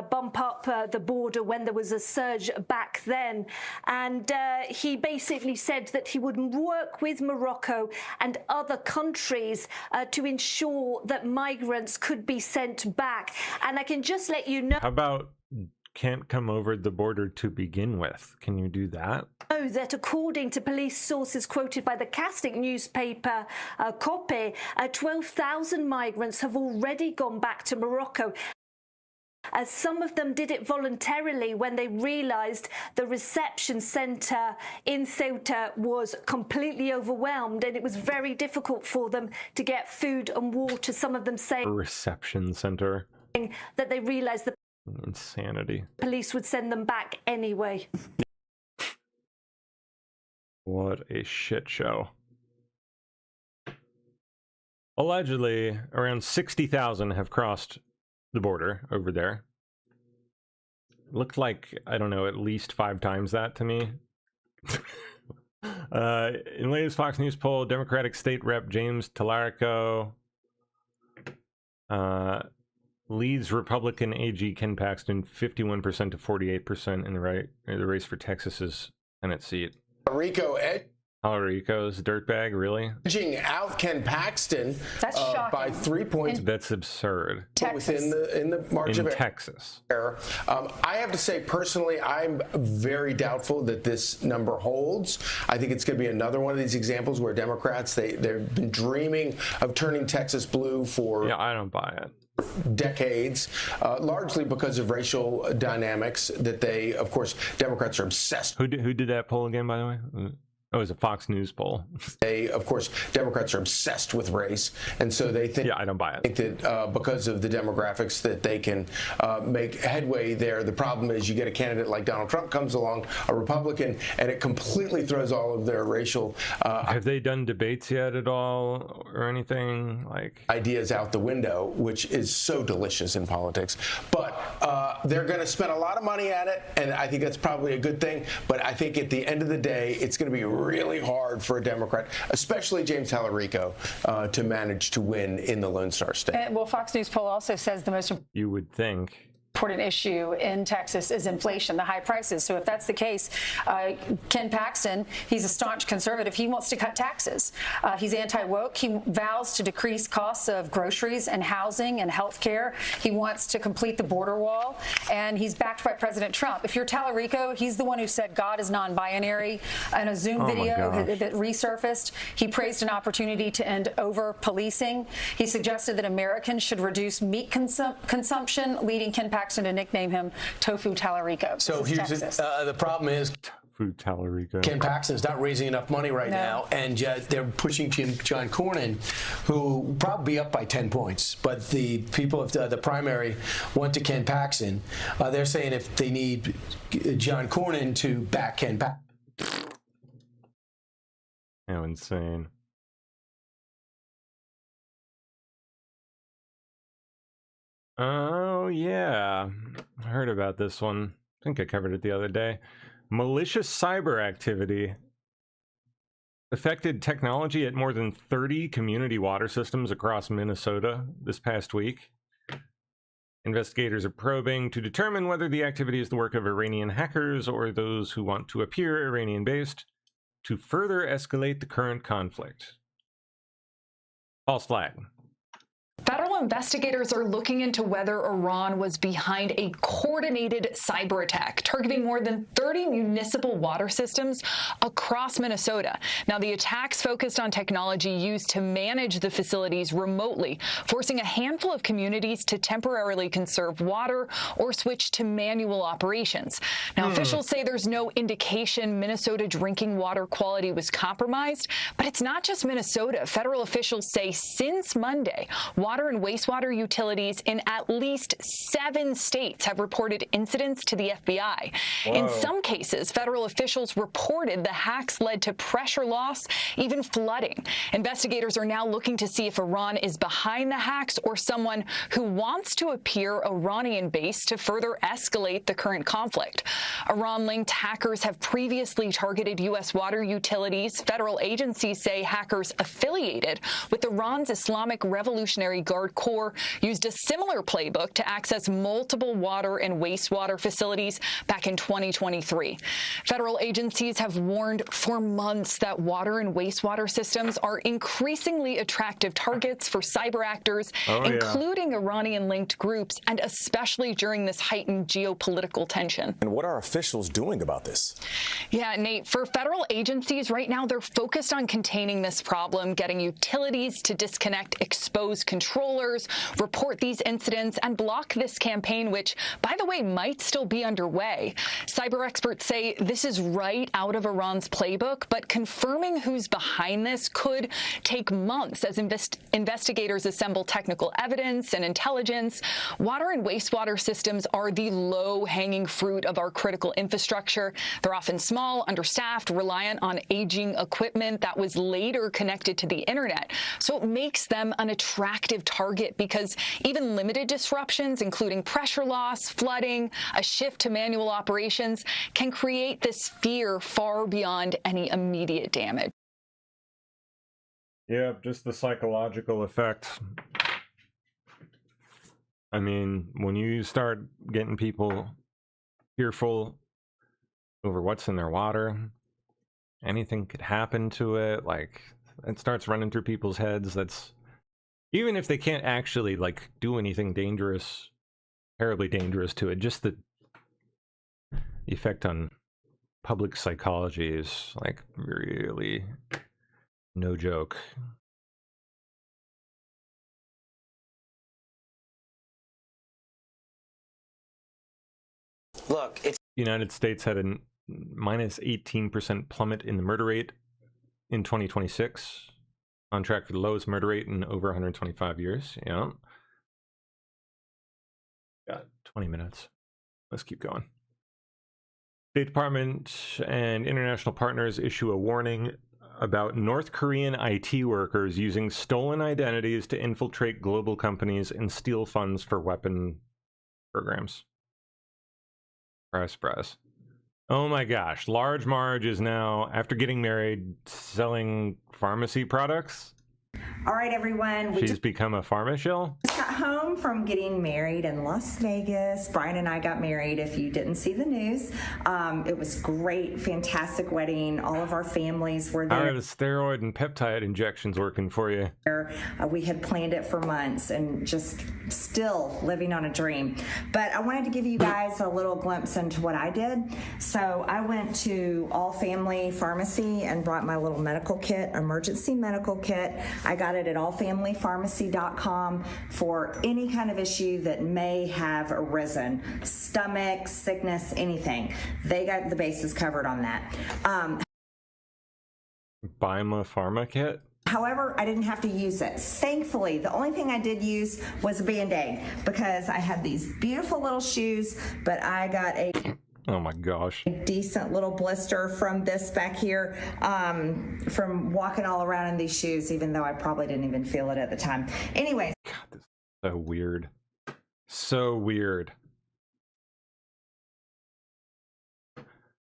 bump up the border when there was a surge back then. And he basically said that he would work with Morocco and other countries to ensure that migrants could be sent back. And I can just let you know... How about can't come over the border to begin with? Can you do that? That according to police sources quoted by the Catholic newspaper COPE, 12,000 migrants have already gone back to Morocco. Some of them did it voluntarily when they realised the reception centre in Ceuta was completely overwhelmed and it was very difficult for them to get food and water. Some of them saying a reception centre that they realised the insanity. Police would send them back anyway. What a shit show. Allegedly, around 60,000 have crossed the border over there. Looked like, I don't know, at least 5 times that to me. In latest Fox News poll, Democratic State Rep James Tallarico leads Republican AG Ken Paxton 51% to 48% in the race for Texas's Senate seat. Tallarico's dirtbag, really? Edging out Ken Paxton by 3 points. That's absurd. Within the march of Texas. I have to say, personally, I'm very doubtful that this number holds. I think it's going to be another one of these examples where Democrats, they've been dreaming of turning Texas blue for... Yeah, I don't buy it. Decades, largely because of racial dynamics that they, of course, Democrats are obsessed. Who did that poll again, by the way? Oh, it was a Fox News poll. Of course, Democrats are obsessed with race, and so they think, I don't buy it. Think that because of the demographics that they can make headway there. The problem is you get a candidate like Donald Trump comes along, a Republican, and it completely throws all of their racial Have they done debates yet at all or anything? Like ideas out the window, which is so delicious in politics. But they're going to spend a lot of money at it, and I think that's probably a good thing. But I think at the end of the day, it's going to be really hard for a Democrat, especially James Tallarico, to manage to win in the Lone Star State. Well, Fox News poll also says the most you would think important issue in Texas is inflation, the high prices. So if that's the case, Ken Paxton, he's a staunch conservative. He wants to cut taxes. He's anti-woke. He vows to decrease costs of groceries and housing and health care. He wants to complete the border wall, and he's backed by President Trump. If you're Tallarico, he's the one who said God is non-binary. In a Zoom video that resurfaced, he praised an opportunity to end over-policing. He suggested that Americans should reduce meat consumption, leading Ken Paxton to nickname him Tofu Tallarico. So here's the problem is Tofu Tallarico. Ken Paxton's not raising enough money right now, and they're pushing John Cornyn, who will probably be up by 10 points. But the people of the primary went to Ken Paxton. They're saying if they need John Cornyn to back Ken Paxton. How insane. Oh, yeah. I heard about this one. I think I covered it the other day. Malicious cyber activity affected technology at more than 30 community water systems across Minnesota this past week. Investigators are probing to determine whether the activity is the work of Iranian hackers or those who want to appear Iranian-based to further escalate the current conflict. False flag. Federal investigators are looking into whether Iran was behind a coordinated cyber attack targeting more than 30 municipal water systems across Minnesota. Now, the attacks focused on technology used to manage the facilities remotely, forcing a handful of communities to temporarily conserve water or switch to manual operations. Now, officials say there's no indication Minnesota drinking water quality was compromised, but it's not just Minnesota. Federal officials say since Monday, water and wastewater utilities in at least 7 states have reported incidents to the FBI. Whoa. In some cases, federal officials reported the hacks led to pressure loss, even flooding. Investigators are now looking to see if Iran is behind the hacks or someone who wants to appear Iranian-based to further escalate the current conflict. Iran-linked hackers have previously targeted U.S. water utilities. Federal agencies say hackers affiliated with Iran's Islamic Revolutionary Guard Corps used a similar playbook to access multiple water and wastewater facilities back in 2023. Federal agencies have warned for months that water and wastewater systems are increasingly attractive targets for cyber actors, including Iranian-linked groups, and especially during this heightened geopolitical tension. And what are officials doing about this? Yeah, Nate, for federal agencies right now, they're focused on containing this problem, getting utilities to disconnect exposed controllers, report these incidents, and block this campaign, which, by the way, might still be underway. Cyber experts say this is right out of Iran's playbook, but confirming who's behind this could take months as investigators assemble technical evidence and intelligence. Water and wastewater systems are the low-hanging fruit of our critical infrastructure. They're often small, understaffed, reliant on aging equipment that was later connected to the internet. So it makes them an attractive target because even limited disruptions, including pressure loss, flooding, a shift to manual operations, can create this fear far beyond any immediate damage. Yeah, just the psychological effect. I mean, when you start getting people fearful over what's in their water, anything could happen to it, like, it starts running through people's heads. That's, even if they can't actually, like, do anything dangerous, terribly dangerous to it, just the effect on public psychology is, like, really no joke. Look, it's the United States had a minus 18% plummet in the murder rate in 2026. On track for the lowest murder rate in over 125 years. Yeah. Got 20 minutes. Let's keep going. State Department and international partners issue a warning about North Korean IT workers using stolen identities to infiltrate global companies and steal funds for weapon programs. Surprise. Oh my gosh. Large Marge is now, after getting married, selling pharmacy products. All right, everyone. She's become a pharmacill. Just got home from getting married in Las Vegas. Brian and I got married, if you didn't see the news. It was great, fantastic wedding. All of our families were there. How are the steroid and peptide injections working for you? We had planned it for months and just still living on a dream. But I wanted to give you guys a little glimpse into what I did. So I went to All Family Pharmacy and brought my little medical kit, emergency medical kit. I got it at allfamilypharmacy.com for any kind of issue that may have arisen. Stomach, sickness, anything. They got the bases covered on that. Buy my pharma kit? However, I didn't have to use it. Thankfully, the only thing I did use was a Band-Aid because I had these beautiful little shoes, but I got a oh my gosh, decent little blister from this back here from walking all around in these shoes, even though I probably didn't even feel it at the time. Anyway. God, this is so weird. So weird.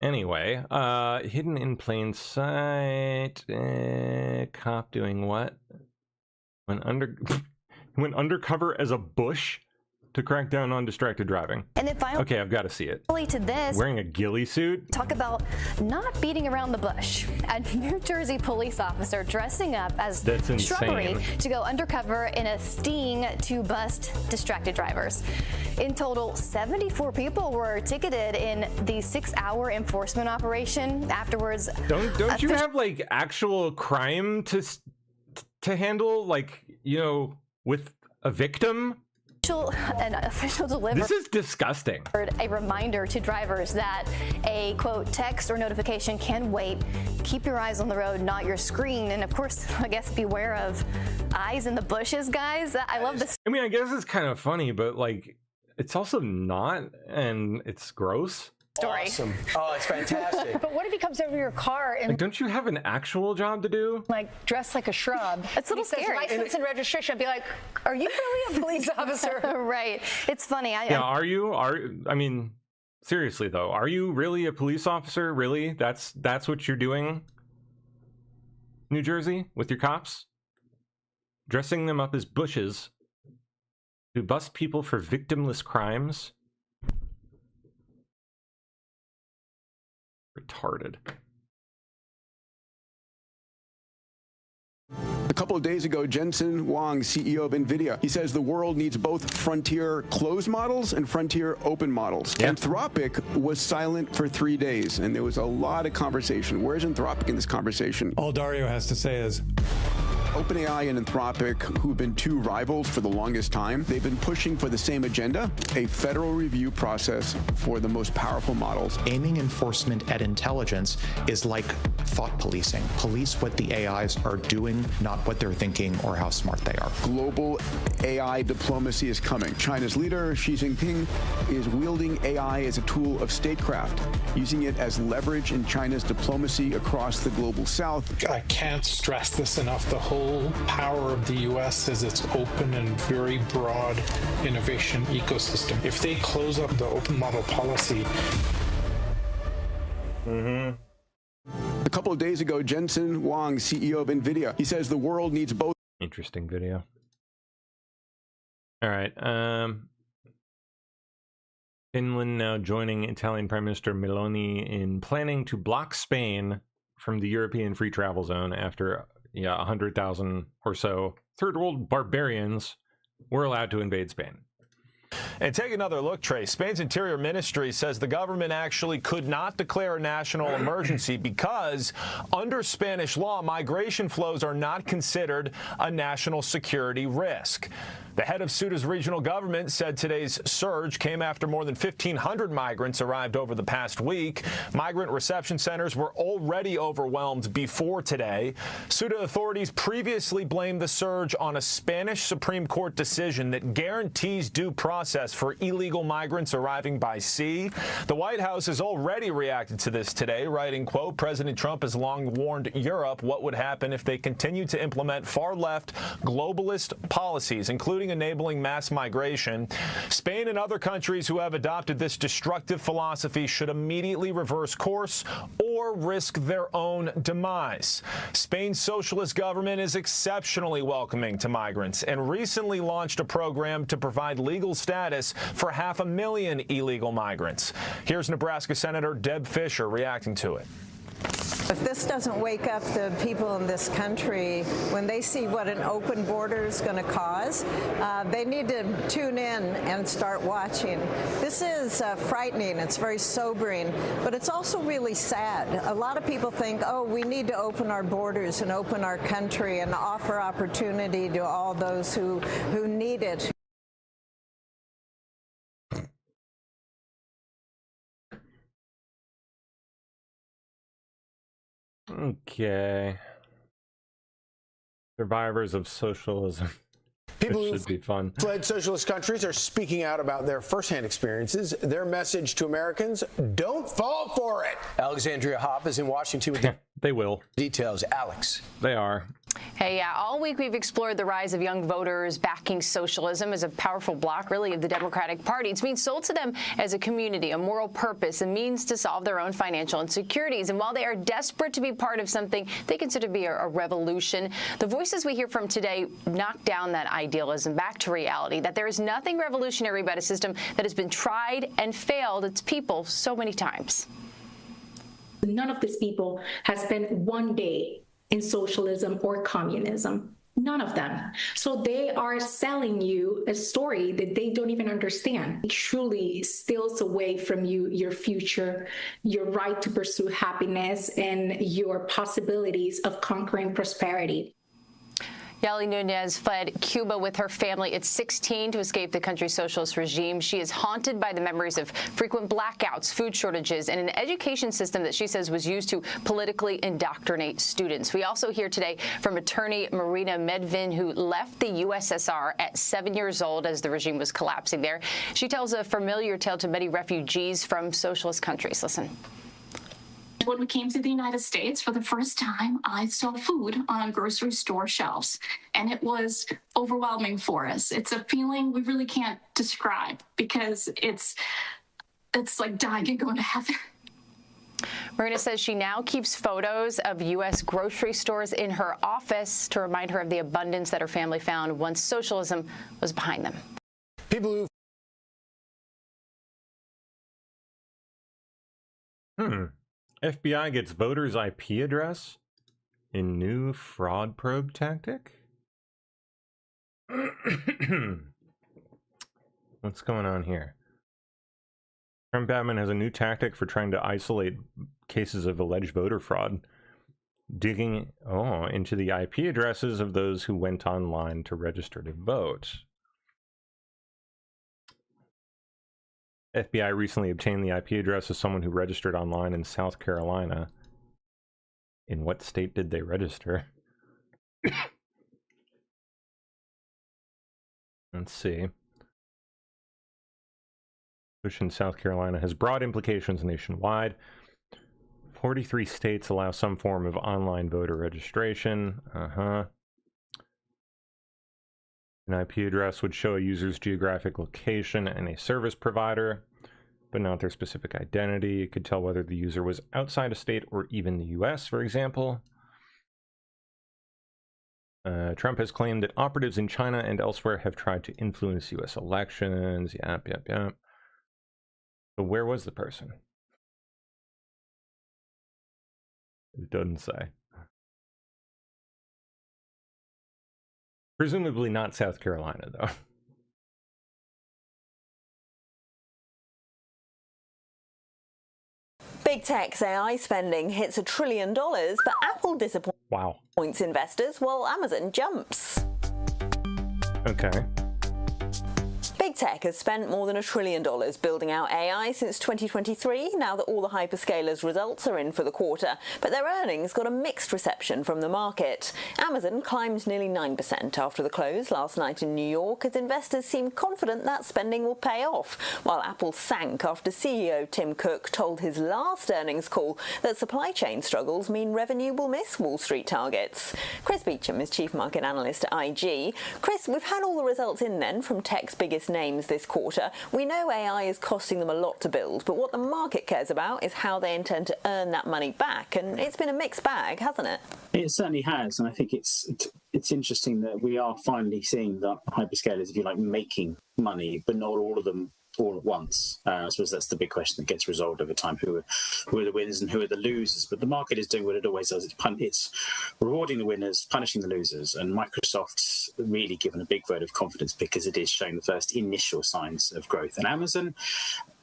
Anyway, hidden in plain sight. Cop doing what? Went undercover as a bush to crack down on distracted driving. And then finally, okay, I've got to see it. To this, wearing a ghillie suit. Talk about not beating around the bush. A New Jersey police officer dressing up as shrubbery to go undercover in a sting to bust distracted drivers. In total, 74 people were ticketed in the 6-hour enforcement operation. Afterwards, don't you have like actual crime to handle, like, you know, with a victim? An official delivered. This is disgusting. A reminder to drivers that a quote text or notification can wait. Keep your eyes on the road, not your screen, and of course, I guess beware of eyes in the bushes, guys. I love this. I mean, I guess it's kind of funny, but like, it's also not, and it's gross. Story. Awesome. Oh, it's fantastic. But what if he comes over to your car and like, don't you have an actual job to do? Like dressed like a shrub? It's a little scary. License and registration. I'd be like, are you really a police officer? Right. It's funny. Are you? I mean, seriously though, are you really a police officer? Really? That's what you're doing? New Jersey with your cops? Dressing them up as bushes to bust people for victimless crimes? Retarded. A couple of days ago, Jensen Huang, CEO of NVIDIA, he says the world needs both frontier closed models and frontier open models. Yeah. Anthropic was silent for 3 days, and there was a lot of conversation. Where's Anthropic in this conversation? All Dario has to say is, OpenAI and Anthropic, who've been two rivals for the longest time, they've been pushing for the same agenda, a federal review process for the most powerful models. Aiming enforcement at intelligence is like thought policing. Police what the AIs are doing, not what they're thinking or how smart they are. Global AI diplomacy is coming. China's leader, Xi Jinping, is wielding AI as a tool of statecraft, using it as leverage in China's diplomacy across the global south. I can't stress this enough. The whole power of the U.S. is its open and very broad innovation ecosystem. If they close up the open model policy. A couple of days ago, Jensen Huang, CEO of NVIDIA, he says the world needs both. Interesting video. All right. Finland now joining Italian Prime Minister Meloni in planning to block Spain from the European free travel zone after 100,000 or so third world barbarians were allowed to invade Spain. And take another look, Trey. Spain's Interior Ministry says the government actually could not declare a national emergency because under Spanish law, migration flows are not considered a national security risk. The head of Ceuta's regional government said today's surge came after more than 1,500 migrants arrived over the past week. Migrant reception centers were already overwhelmed before today. Ceuta authorities previously blamed the surge on a Spanish Supreme Court decision that guarantees due process for illegal migrants arriving by sea. The White House has already reacted to this today, writing, quote, President Trump has long warned Europe what would happen if they continue to implement far-left globalist policies, including enabling mass migration. Spain and other countries who have adopted this destructive philosophy should immediately reverse course or risk their own demise. Spain's socialist government is exceptionally welcoming to migrants and recently launched a program to provide legal status for 500,000 illegal migrants. Here's Nebraska Senator Deb Fischer reacting to it. If this doesn't wake up the people in this country, when they see what an open border is going to cause, they need to tune in and start watching. This is frightening. It's very sobering, but it's also really sad. A lot of people think, oh, we need to open our borders and open our country and offer opportunity to all those who need it. Okay. Survivors of socialism. People This who should be fun. fled socialist countries are speaking out about their firsthand experiences. Their message to Americans, don't fall for it. Alexandria Hopp is in Washington with the They will. details. Alex. They are. Hey, yeah, all week we've explored the rise of young voters backing socialism as a powerful bloc, really, of the Democratic Party. It's being sold to them as a community, a moral purpose, a means to solve their own financial insecurities. And while they are desperate to be part of something they consider to be a revolution, the voices we hear from today knock down that idealism back to reality, that there is nothing revolutionary about a system that has been tried and failed its people so many times. None of these people has spent one day in socialism or communism. None of them. So they are selling you a story that they don't even understand. It truly steals away from you your future, your right to pursue happiness, and your possibilities of conquering prosperity. Yali Nunez fled Cuba with her family at 16 to escape the country's socialist regime. She is haunted by the memories of frequent blackouts, food shortages, and an education system that she says was used to politically indoctrinate students. We also hear today from attorney Marina Medvin, who left the USSR at 7 years old as the regime was collapsing there. She tells a familiar tale to many refugees from socialist countries. Listen. When we came to the United States for the first time, I saw food on grocery store shelves, and it was overwhelming for us. It's a feeling we really can't describe because it's like dying and going to heaven. Marina says she now keeps photos of U.S. grocery stores in her office to remind her of the abundance that her family found once socialism was behind them. People who FBI gets voters' IP address in new fraud probe tactic? What's going on here? Trump admin has a new tactic for trying to isolate cases of alleged voter fraud, digging into the IP addresses of those who went online to register to vote. FBI recently obtained the IP address of someone who registered online in South Carolina. In what state did they register? Let's see. Push in South Carolina has broad implications nationwide. 43 states allow some form of online voter registration. An IP address would show a user's geographic location and a service provider, but not their specific identity. It could tell whether the user was outside a state or even the US, for example. Trump has claimed that operatives in China and elsewhere have tried to influence US elections. Yep. But where was the person? It doesn't say. Presumably not South Carolina, though. Big tech's AI spending hits $1 trillion, but Apple disappoints investors while Amazon jumps. Okay. Big tech has spent more than $1 trillion building out AI since 2023, now that all the hyperscalers' results are in for the quarter, but their earnings got a mixed reception from the market. Amazon climbed nearly 9% after the close last night in New York as investors seem confident that spending will pay off, while Apple sank after CEO Tim Cook told his last earnings call that supply chain struggles mean revenue will miss Wall Street targets. Chris Beecham is chief market analyst at IG. Chris, we've had all the results in then from tech's biggest names this quarter. We know AI is costing them a lot to build, but what the market cares about is how they intend to earn that money back, and it's been a mixed bag, hasn't it? It certainly has, and I think it's interesting that we are finally seeing the hyperscalers, if you like, making money, but not all of them all at once. I suppose that's the big question that gets resolved over time: who are the winners and who are the losers? But the market is doing what it always does. It's rewarding the winners, punishing the losers, and Microsoft's really given a big vote of confidence because it is showing the first initial signs of growth. And Amazon,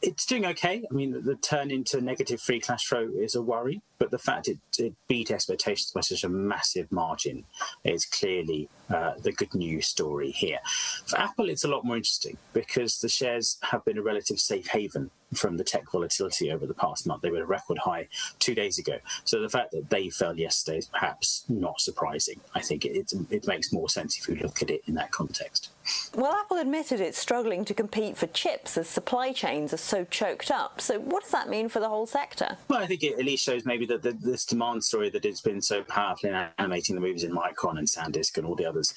it's doing okay. I mean, the turn into negative free cash flow is a worry, but the fact it beat expectations by such a massive margin is clearly the good news story here. For Apple, it's a lot more interesting because the shares have been a relative safe haven from the tech volatility over the past month. They were at a record high 2 days ago. So the fact that they fell yesterday is perhaps not surprising. I think it makes more sense if you look at it in that context. Well, Apple admitted it's struggling to compete for chips as supply chains are so choked up. So what does that mean for the whole sector? Well, I think it at least shows maybe that this demand story that it's been so powerful in animating the moves in Micron and SanDisk and all the others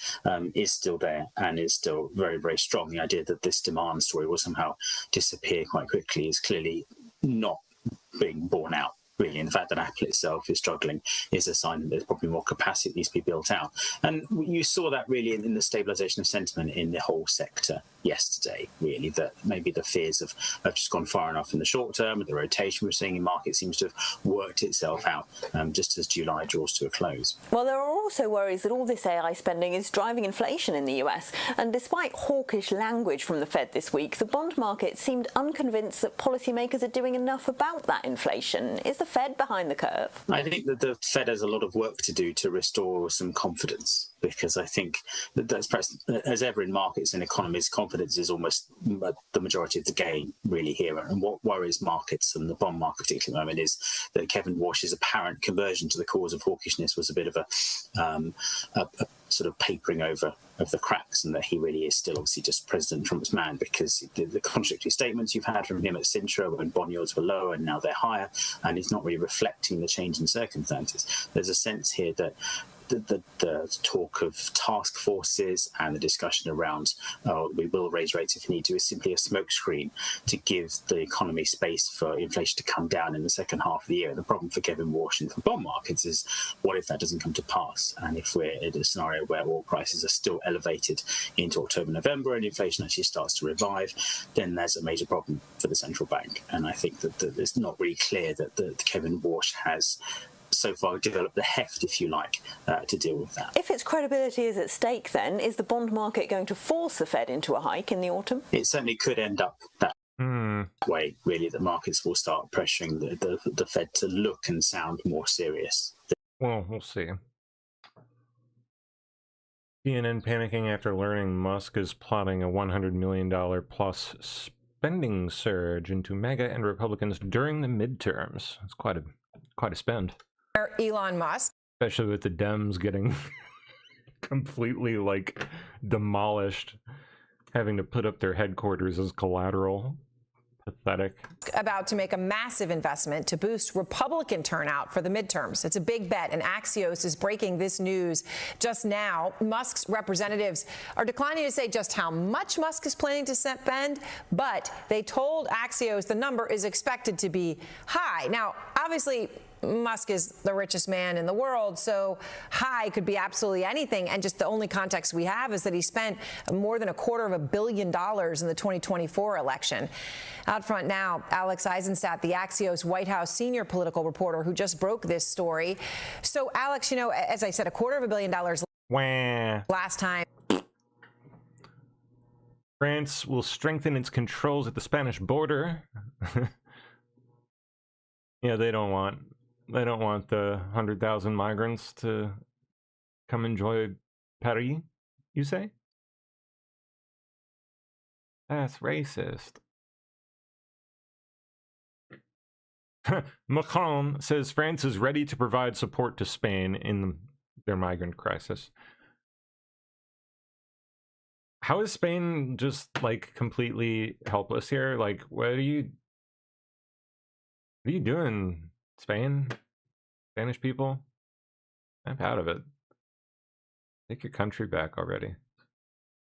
is still there and is still very, very strong. The idea that this demand story will somehow disappear quite quickly is clearly not being borne out. Really, and the fact that Apple itself is struggling is a sign that there's probably more capacity that needs to be built out. And you saw that really in the stabilization of sentiment in the whole sector yesterday, really, that maybe the fears have just gone far enough in the short term, and the rotation we're seeing in market seems to have worked itself out just as July draws to a close. Well, there are also worries that all this AI spending is driving inflation in the US, and despite hawkish language from the Fed this week, the bond market seemed unconvinced that policymakers are doing enough about that inflation. Is the Fed behind the curve? I think that the Fed has a lot of work to do to restore some confidence, because I think that's perhaps, as ever in markets and economies, confidence is almost the majority of the game really here. And what worries markets and the bond market particularly at the moment is that Kevin Warsh's apparent conversion to the cause of hawkishness was a bit of a sort of papering over of the cracks, and that he really is still obviously just President Trump's man, because the contradictory statements you've had from him at Sintra when bond yields were lower and now they're higher, and he's not really reflecting the change in circumstances. There's a sense here that the talk of task forces and the discussion around we will raise rates if we need to is simply a smokescreen to give the economy space for inflation to come down in the second half of the year. And the problem for Kevin Warsh and for bond markets is, what if that doesn't come to pass? And if we're in a scenario where oil prices are still elevated into October, November, and inflation actually starts to revive, then there's a major problem for the central bank. And I think that it's not really clear that Kevin Warsh has so far developed the heft, if you like, to deal with that. If its credibility is at stake, then, is the bond market going to force the Fed into a hike in the autumn? It certainly could end up that way, really, that markets will start pressuring the Fed to look and sound more serious. Well, we'll see. CNN panicking after learning Musk is plotting a $100 million plus spending surge into MAGA and Republicans during the midterms. It's quite a spend. Elon Musk, especially with the Dems getting completely demolished, having to put up their headquarters as collateral. Pathetic. About to make a massive investment to boost Republican turnout for the midterms. It's a big bet, and Axios is breaking this news just now. Musk's representatives are declining to say just how much Musk is planning to spend, but they told Axios the number is expected to be high. Now, obviously, Musk is the richest man in the world, so high could be absolutely anything. And just the only context we have is that he spent more than $250 million in the 2024 election. Out front now, Alex Eisenstadt, the Axios White House senior political reporter, who just broke this story. So, Alex, as I said, $250 million last time. France will strengthen its controls at the Spanish border. Yeah, they don't want the 100,000 migrants to come enjoy Paris, you say? That's racist. Macron says France is ready to provide support to Spain in their migrant crisis. How is Spain just like completely helpless here? Like, what are you doing, Spain? Spanish people? I'm out of it. Take your country back already.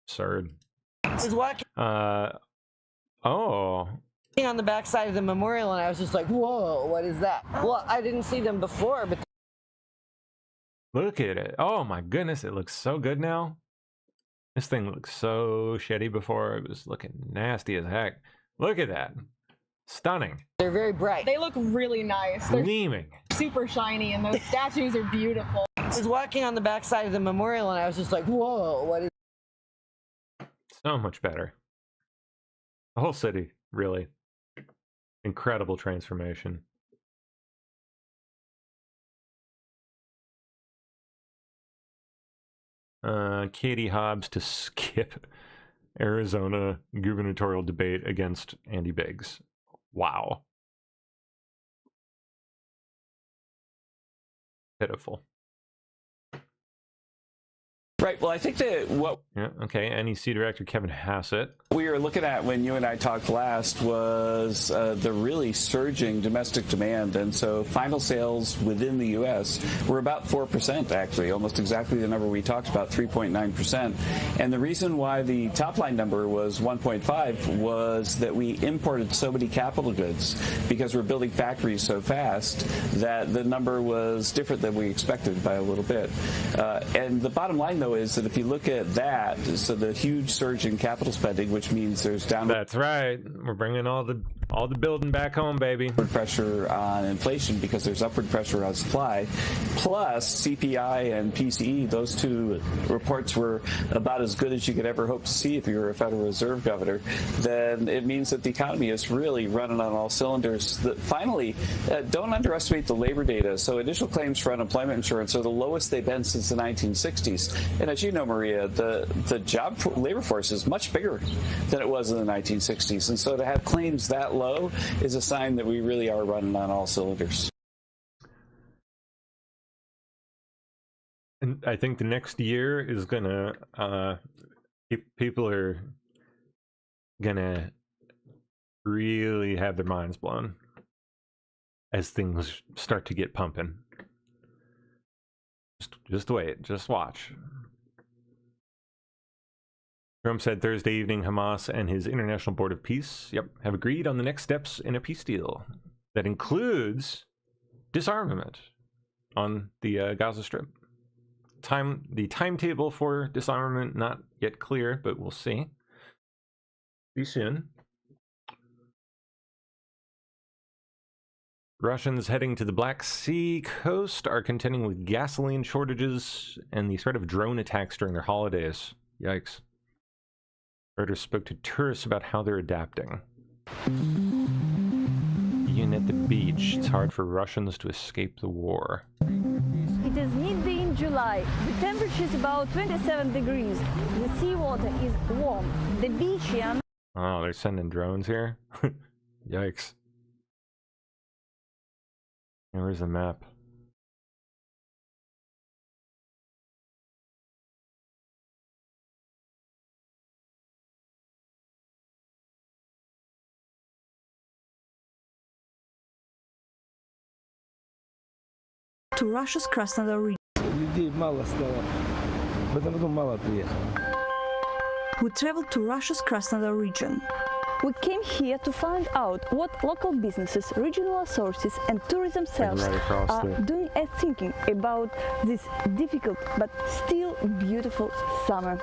Absurd. Was walking oh. on the backside of the memorial, and I was just like, whoa, what is that? Well, I didn't see them before, but Look at it. Oh my goodness, it looks so good now. This thing looked so shitty before. It was looking nasty as heck. Look at that. Stunning. they're very bright. They look really nice. They're Gleaming. super shiny, and those statues are beautiful. I was walking on the backside of the memorial, and I was just like, whoa, what is So much better. The whole city, really. Incredible transformation. Katie Hobbs to skip Arizona gubernatorial debate against Andy Biggs. Wow. Pitiful. Right. Well, I think that what Yeah, okay. NEC Director Kevin Hassett. we were looking at when you and I talked last was the really surging domestic demand. And so final sales within the U.S. were about 4%, actually, almost exactly the number we talked about, 3.9%. And the reason why the top line number was 1.5 was that we imported so many capital goods because we're building factories so fast that the number was different than we expected by a little bit. And the bottom line, though, is that if you look at that, so the huge surge in capital spending, which means there's downward. That's right. We're bringing all the building back home, baby. Pressure on inflation because there's upward pressure on supply, plus CPI and PCE. Those two reports were about as good as you could ever hope to see if you were a Federal Reserve governor. Then it means that the economy is really running on all cylinders. Finally, don't underestimate the labor data. So initial claims for unemployment insurance are the lowest they've been since the 1960s. And as you know, Maria, the labor force is much bigger than it was in the 1960s. And so to have claims that low is a sign that we really are running on all cylinders. And I think the next year is gonna people are gonna really have their minds blown as things start to get pumping. Just wait, just watch. Trump said Thursday evening Hamas and his International Board of Peace, have agreed on the next steps in a peace deal that includes disarmament on the Gaza Strip. The timetable for disarmament not yet clear, but we'll see. See soon. Russians heading to the Black Sea coast are contending with gasoline shortages and the threat of drone attacks during their holidays. Yikes. Reuters spoke to tourists about how they're adapting. Even at the beach, it's hard for Russians to escape the war. It is midday in July. The temperature is about 27 degrees. The seawater is warm. The beach and... Oh, they're sending drones here? Yikes. And where's the map? To Russia's Krasnodar region. We traveled to Russia's Krasnodar region. We came here to find out what local businesses, regional authorities and tourism sales are doing and thinking about this difficult but still beautiful summer.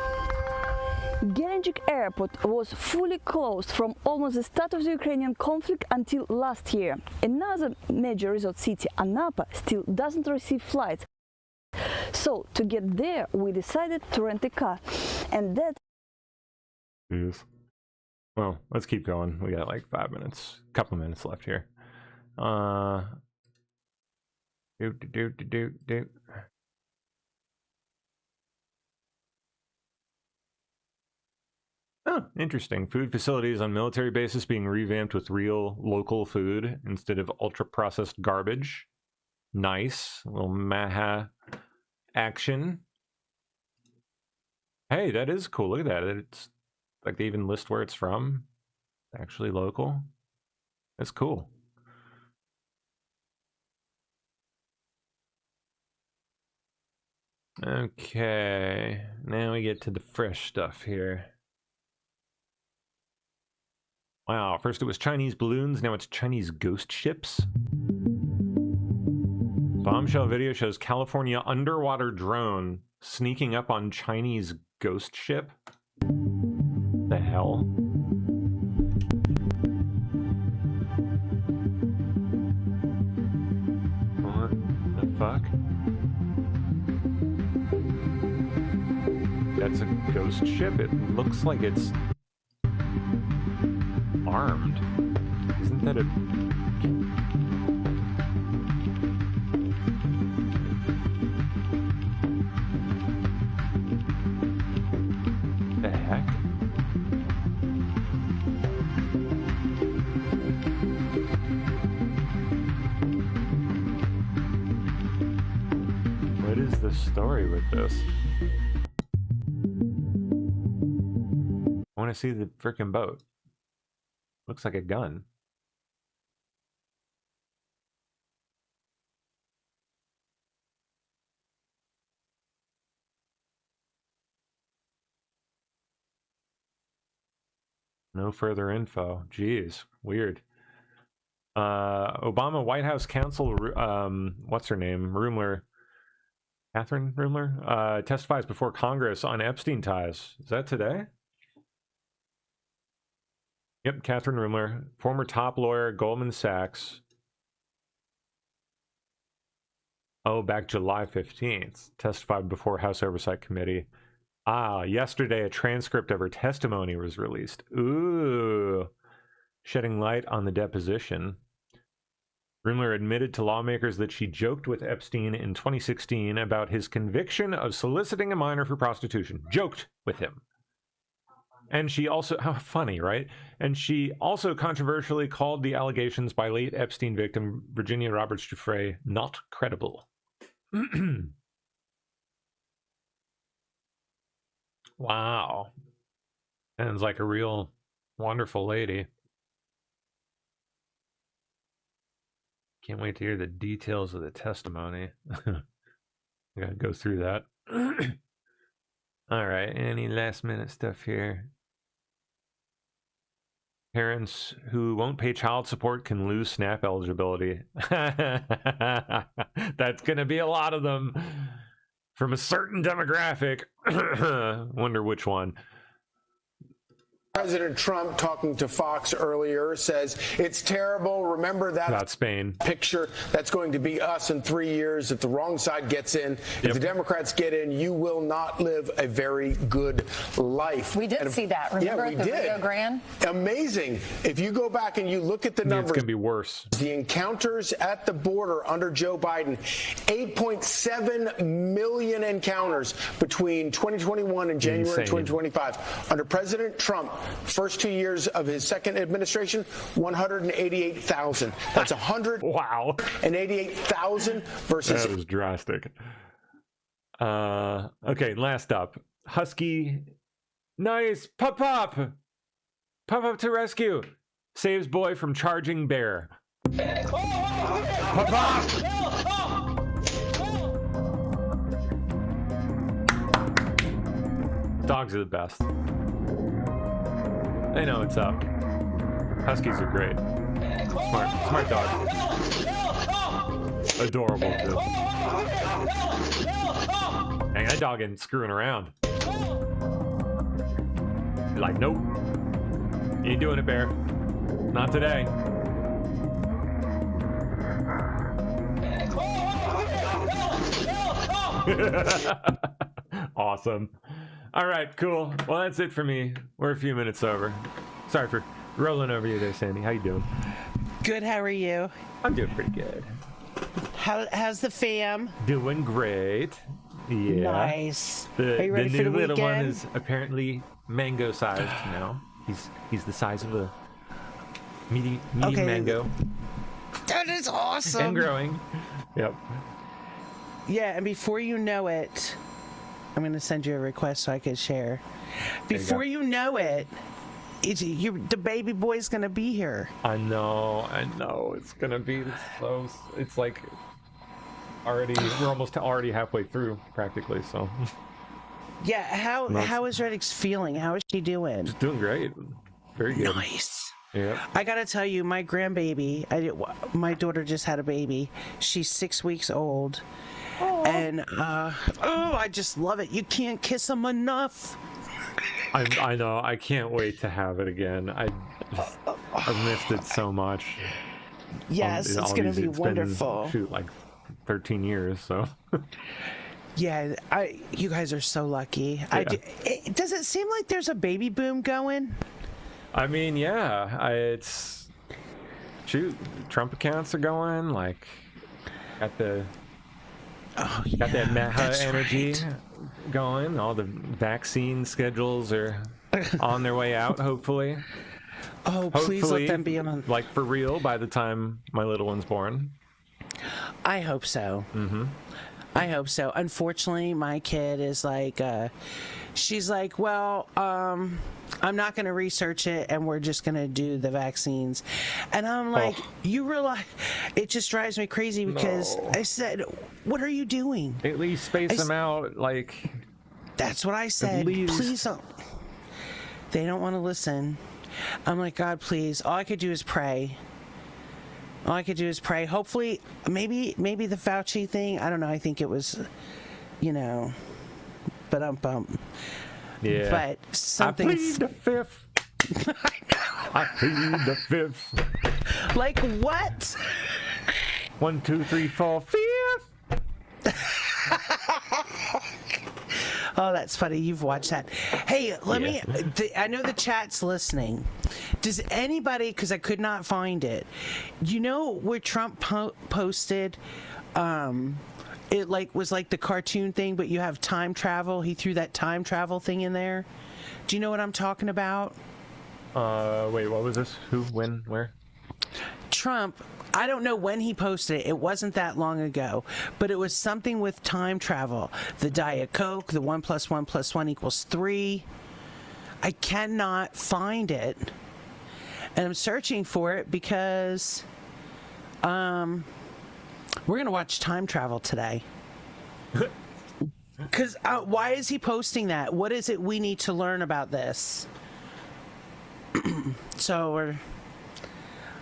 Geležinke Airport was fully closed from almost the start of the Ukrainian conflict until last year. Another major resort city, Anapa, still doesn't receive flights. So, to get there, we decided to rent a car. And that... Yes. Well, let's keep going. We got like 5 minutes, couple minutes left here. Oh, interesting. Food facilities on military bases being revamped with real local food instead of ultra-processed garbage. Nice. A little Maha action. Hey, that is cool. Look at that. It's like they even list where it's from. Actually local. That's cool. Okay. Now we get to the fresh stuff here. Wow, first it was Chinese balloons, now it's Chinese ghost ships. Bombshell video shows California underwater drone sneaking up on Chinese ghost ship. The hell? What the fuck? That's a ghost ship. It looks like it's armed. Isn't that a... The heck? What is the story with this? I want to see the frickin' boat. Looks like a gun. No further info. Jeez, weird. Obama White House counsel, what's her name? Rumler. Catherine Rumler? Testifies before Congress on Epstein ties. Is that today? Yep, Catherine Rumler, former top lawyer at Goldman Sachs. Oh, back July 15th, testified before House Oversight Committee. Ah, yesterday a transcript of her testimony was released. Ooh, shedding light on the deposition. Rumler admitted to lawmakers that she joked with Epstein in 2016 about his conviction of soliciting a minor for prostitution. Joked with him. And she also, how funny, right? And she also controversially called the allegations by late Epstein victim Virginia Roberts Giuffre not credible. Wow. Sounds like a real wonderful lady. Can't wait to hear the details of the testimony. I gotta go through that. All right, any last minute stuff here? Parents who won't pay child support can lose SNAP eligibility. That's going to be a lot of them from a certain demographic. Wonder which one. President Trump, talking to Fox earlier, says it's terrible. Remember that about Spain picture. That's going to be us in 3 years. If the wrong side gets in, if the Democrats get in, you will not live a very good life. We did see that. Remember yeah, we the did. Rio Grande? Amazing. If you go back and you look at the numbers, it's going to be worse. The encounters at the border under Joe Biden, 8.7 million encounters between 2021 and January 2025. Under President Trump, first 2 years of his second administration, 188,000. That's 188,000 versus. That was drastic. Okay, last up. Husky. Nice. Pop up to rescue. Saves boy from charging bear. Pop up. Dogs are the best. They know what's up. Huskies are great. Smart dogs. Adorable too. Dang, that dog ain't screwing around. You're like, nope. You ain't doing it, bear. Not today. Awesome. All right, cool. Well, that's it for me. We're a few minutes over. Sorry for rolling over you there, Sandy. How you doing? Good. How are you? I'm doing pretty good. How's the fam? Doing great. Yeah. Nice. The, Are you ready the for new the little one weekend? is apparently mango-sized now. He's the size of a medium Okay. mango. That is awesome. And growing. Yep. Yeah, and before you know it, I'm going to send you a request so I can share. Before you know it, the baby boy's going to be here. I know. It's gonna be so. It's like we're almost already halfway through practically. So. Yeah. How is Redix feeling? How is she doing? Just doing great. Very good. Nice. Yeah. I gotta tell you, my grandbaby. My daughter just had a baby. She's 6 weeks old, and I just love it. You can't kiss them enough. I know. I can't wait to have it again. I've missed it so much. Yes, it's gonna be wonderful. Like 13 years. So. Yeah, you guys are so lucky. Yeah. Does it seem like there's a baby boom going? I mean, yeah. It's Trump accounts are going like got that meta energy going. All the vaccine schedules are on their way out. Hopefully. Oh, please let them be on. Like for real by the time my little one's born. I hope so. Mm-hmm. I hope so. Unfortunately, my kid is like, she's like, well, I'm not going to research it, and we're just going to do the vaccines. And I'm like, you realize, it just drives me crazy because I said, what are you doing? At least space them out, like. That's what I said. Please don't. They don't want to listen. I'm like, God, please. All I could do is pray. Hopefully, maybe the Fauci thing. I don't know. I think it was, bump. Yeah. But something. I plead the fifth. I plead the fifth. Like what? 1, 2, 3, 4, 5th. Oh, that's funny. You've watched that. Hey, let me. I know the chat's listening. Does anybody? Because I could not find it. You know where Trump posted? It was like the cartoon thing, but you have time travel. He threw that time travel thing in there. Do you know what I'm talking about? Wait, what was this? Who? When? Where? Trump. I don't know when he posted it. It wasn't that long ago, but it was something with time travel. The Diet Coke, the 1 + 1 + 1 = 3. I cannot find it, and I'm searching for it because we're gonna watch time travel today. Because why is he posting that? What is it we need to learn about this? So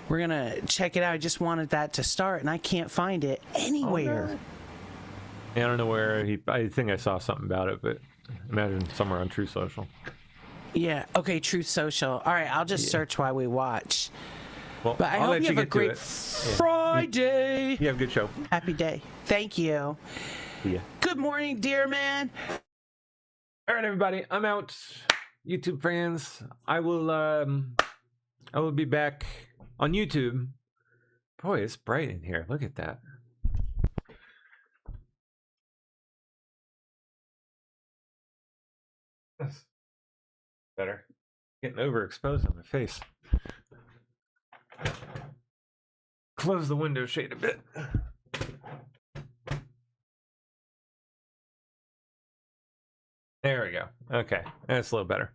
we're gonna check it out. I just wanted that to start, and I can't find it anywhere. Okay. Yeah, I don't know where I think I saw something about it, but imagine somewhere on True Social. Yeah. Okay. Truth Social. All right. I'll just search while we watch. Well, but I hope you have a great Friday. You have a good show. Happy day. Thank you. Yeah. Good morning, dear man. All right, everybody. I'm out. YouTube fans, I will be back on YouTube. Boy, it's bright in here. Look at that. That's better. Getting overexposed on my face. Close the window shade a bit. There we go. Okay, that's a little better.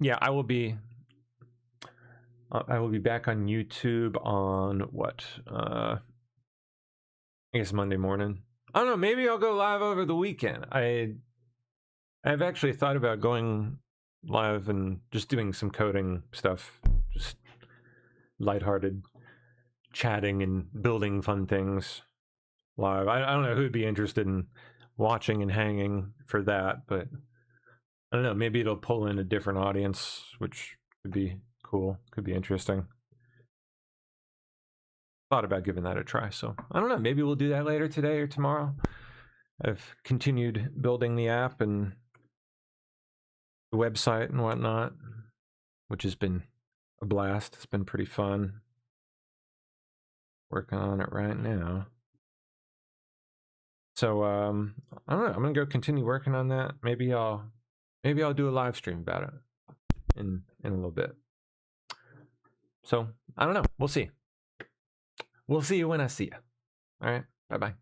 Yeah, I will be back on YouTube on what? I guess Monday morning. I don't know. Maybe I'll go live over the weekend. I've actually thought about going live and just doing some coding stuff, just lighthearted chatting and building fun things live. I don't know who'd be interested in watching and hanging for that, but I don't know, maybe it'll pull in a different audience, which could be cool, could be interesting. Thought about giving that a try, so I don't know, maybe we'll do that later today or tomorrow. I've continued building the app and the website and whatnot, which has been a blast. It's been pretty fun. Working on it right now. So I don't know. I'm gonna go continue working on that. Maybe I'll do a live stream about it in a little bit. So I don't know. We'll see. We'll see you when I see you. All right. Bye bye.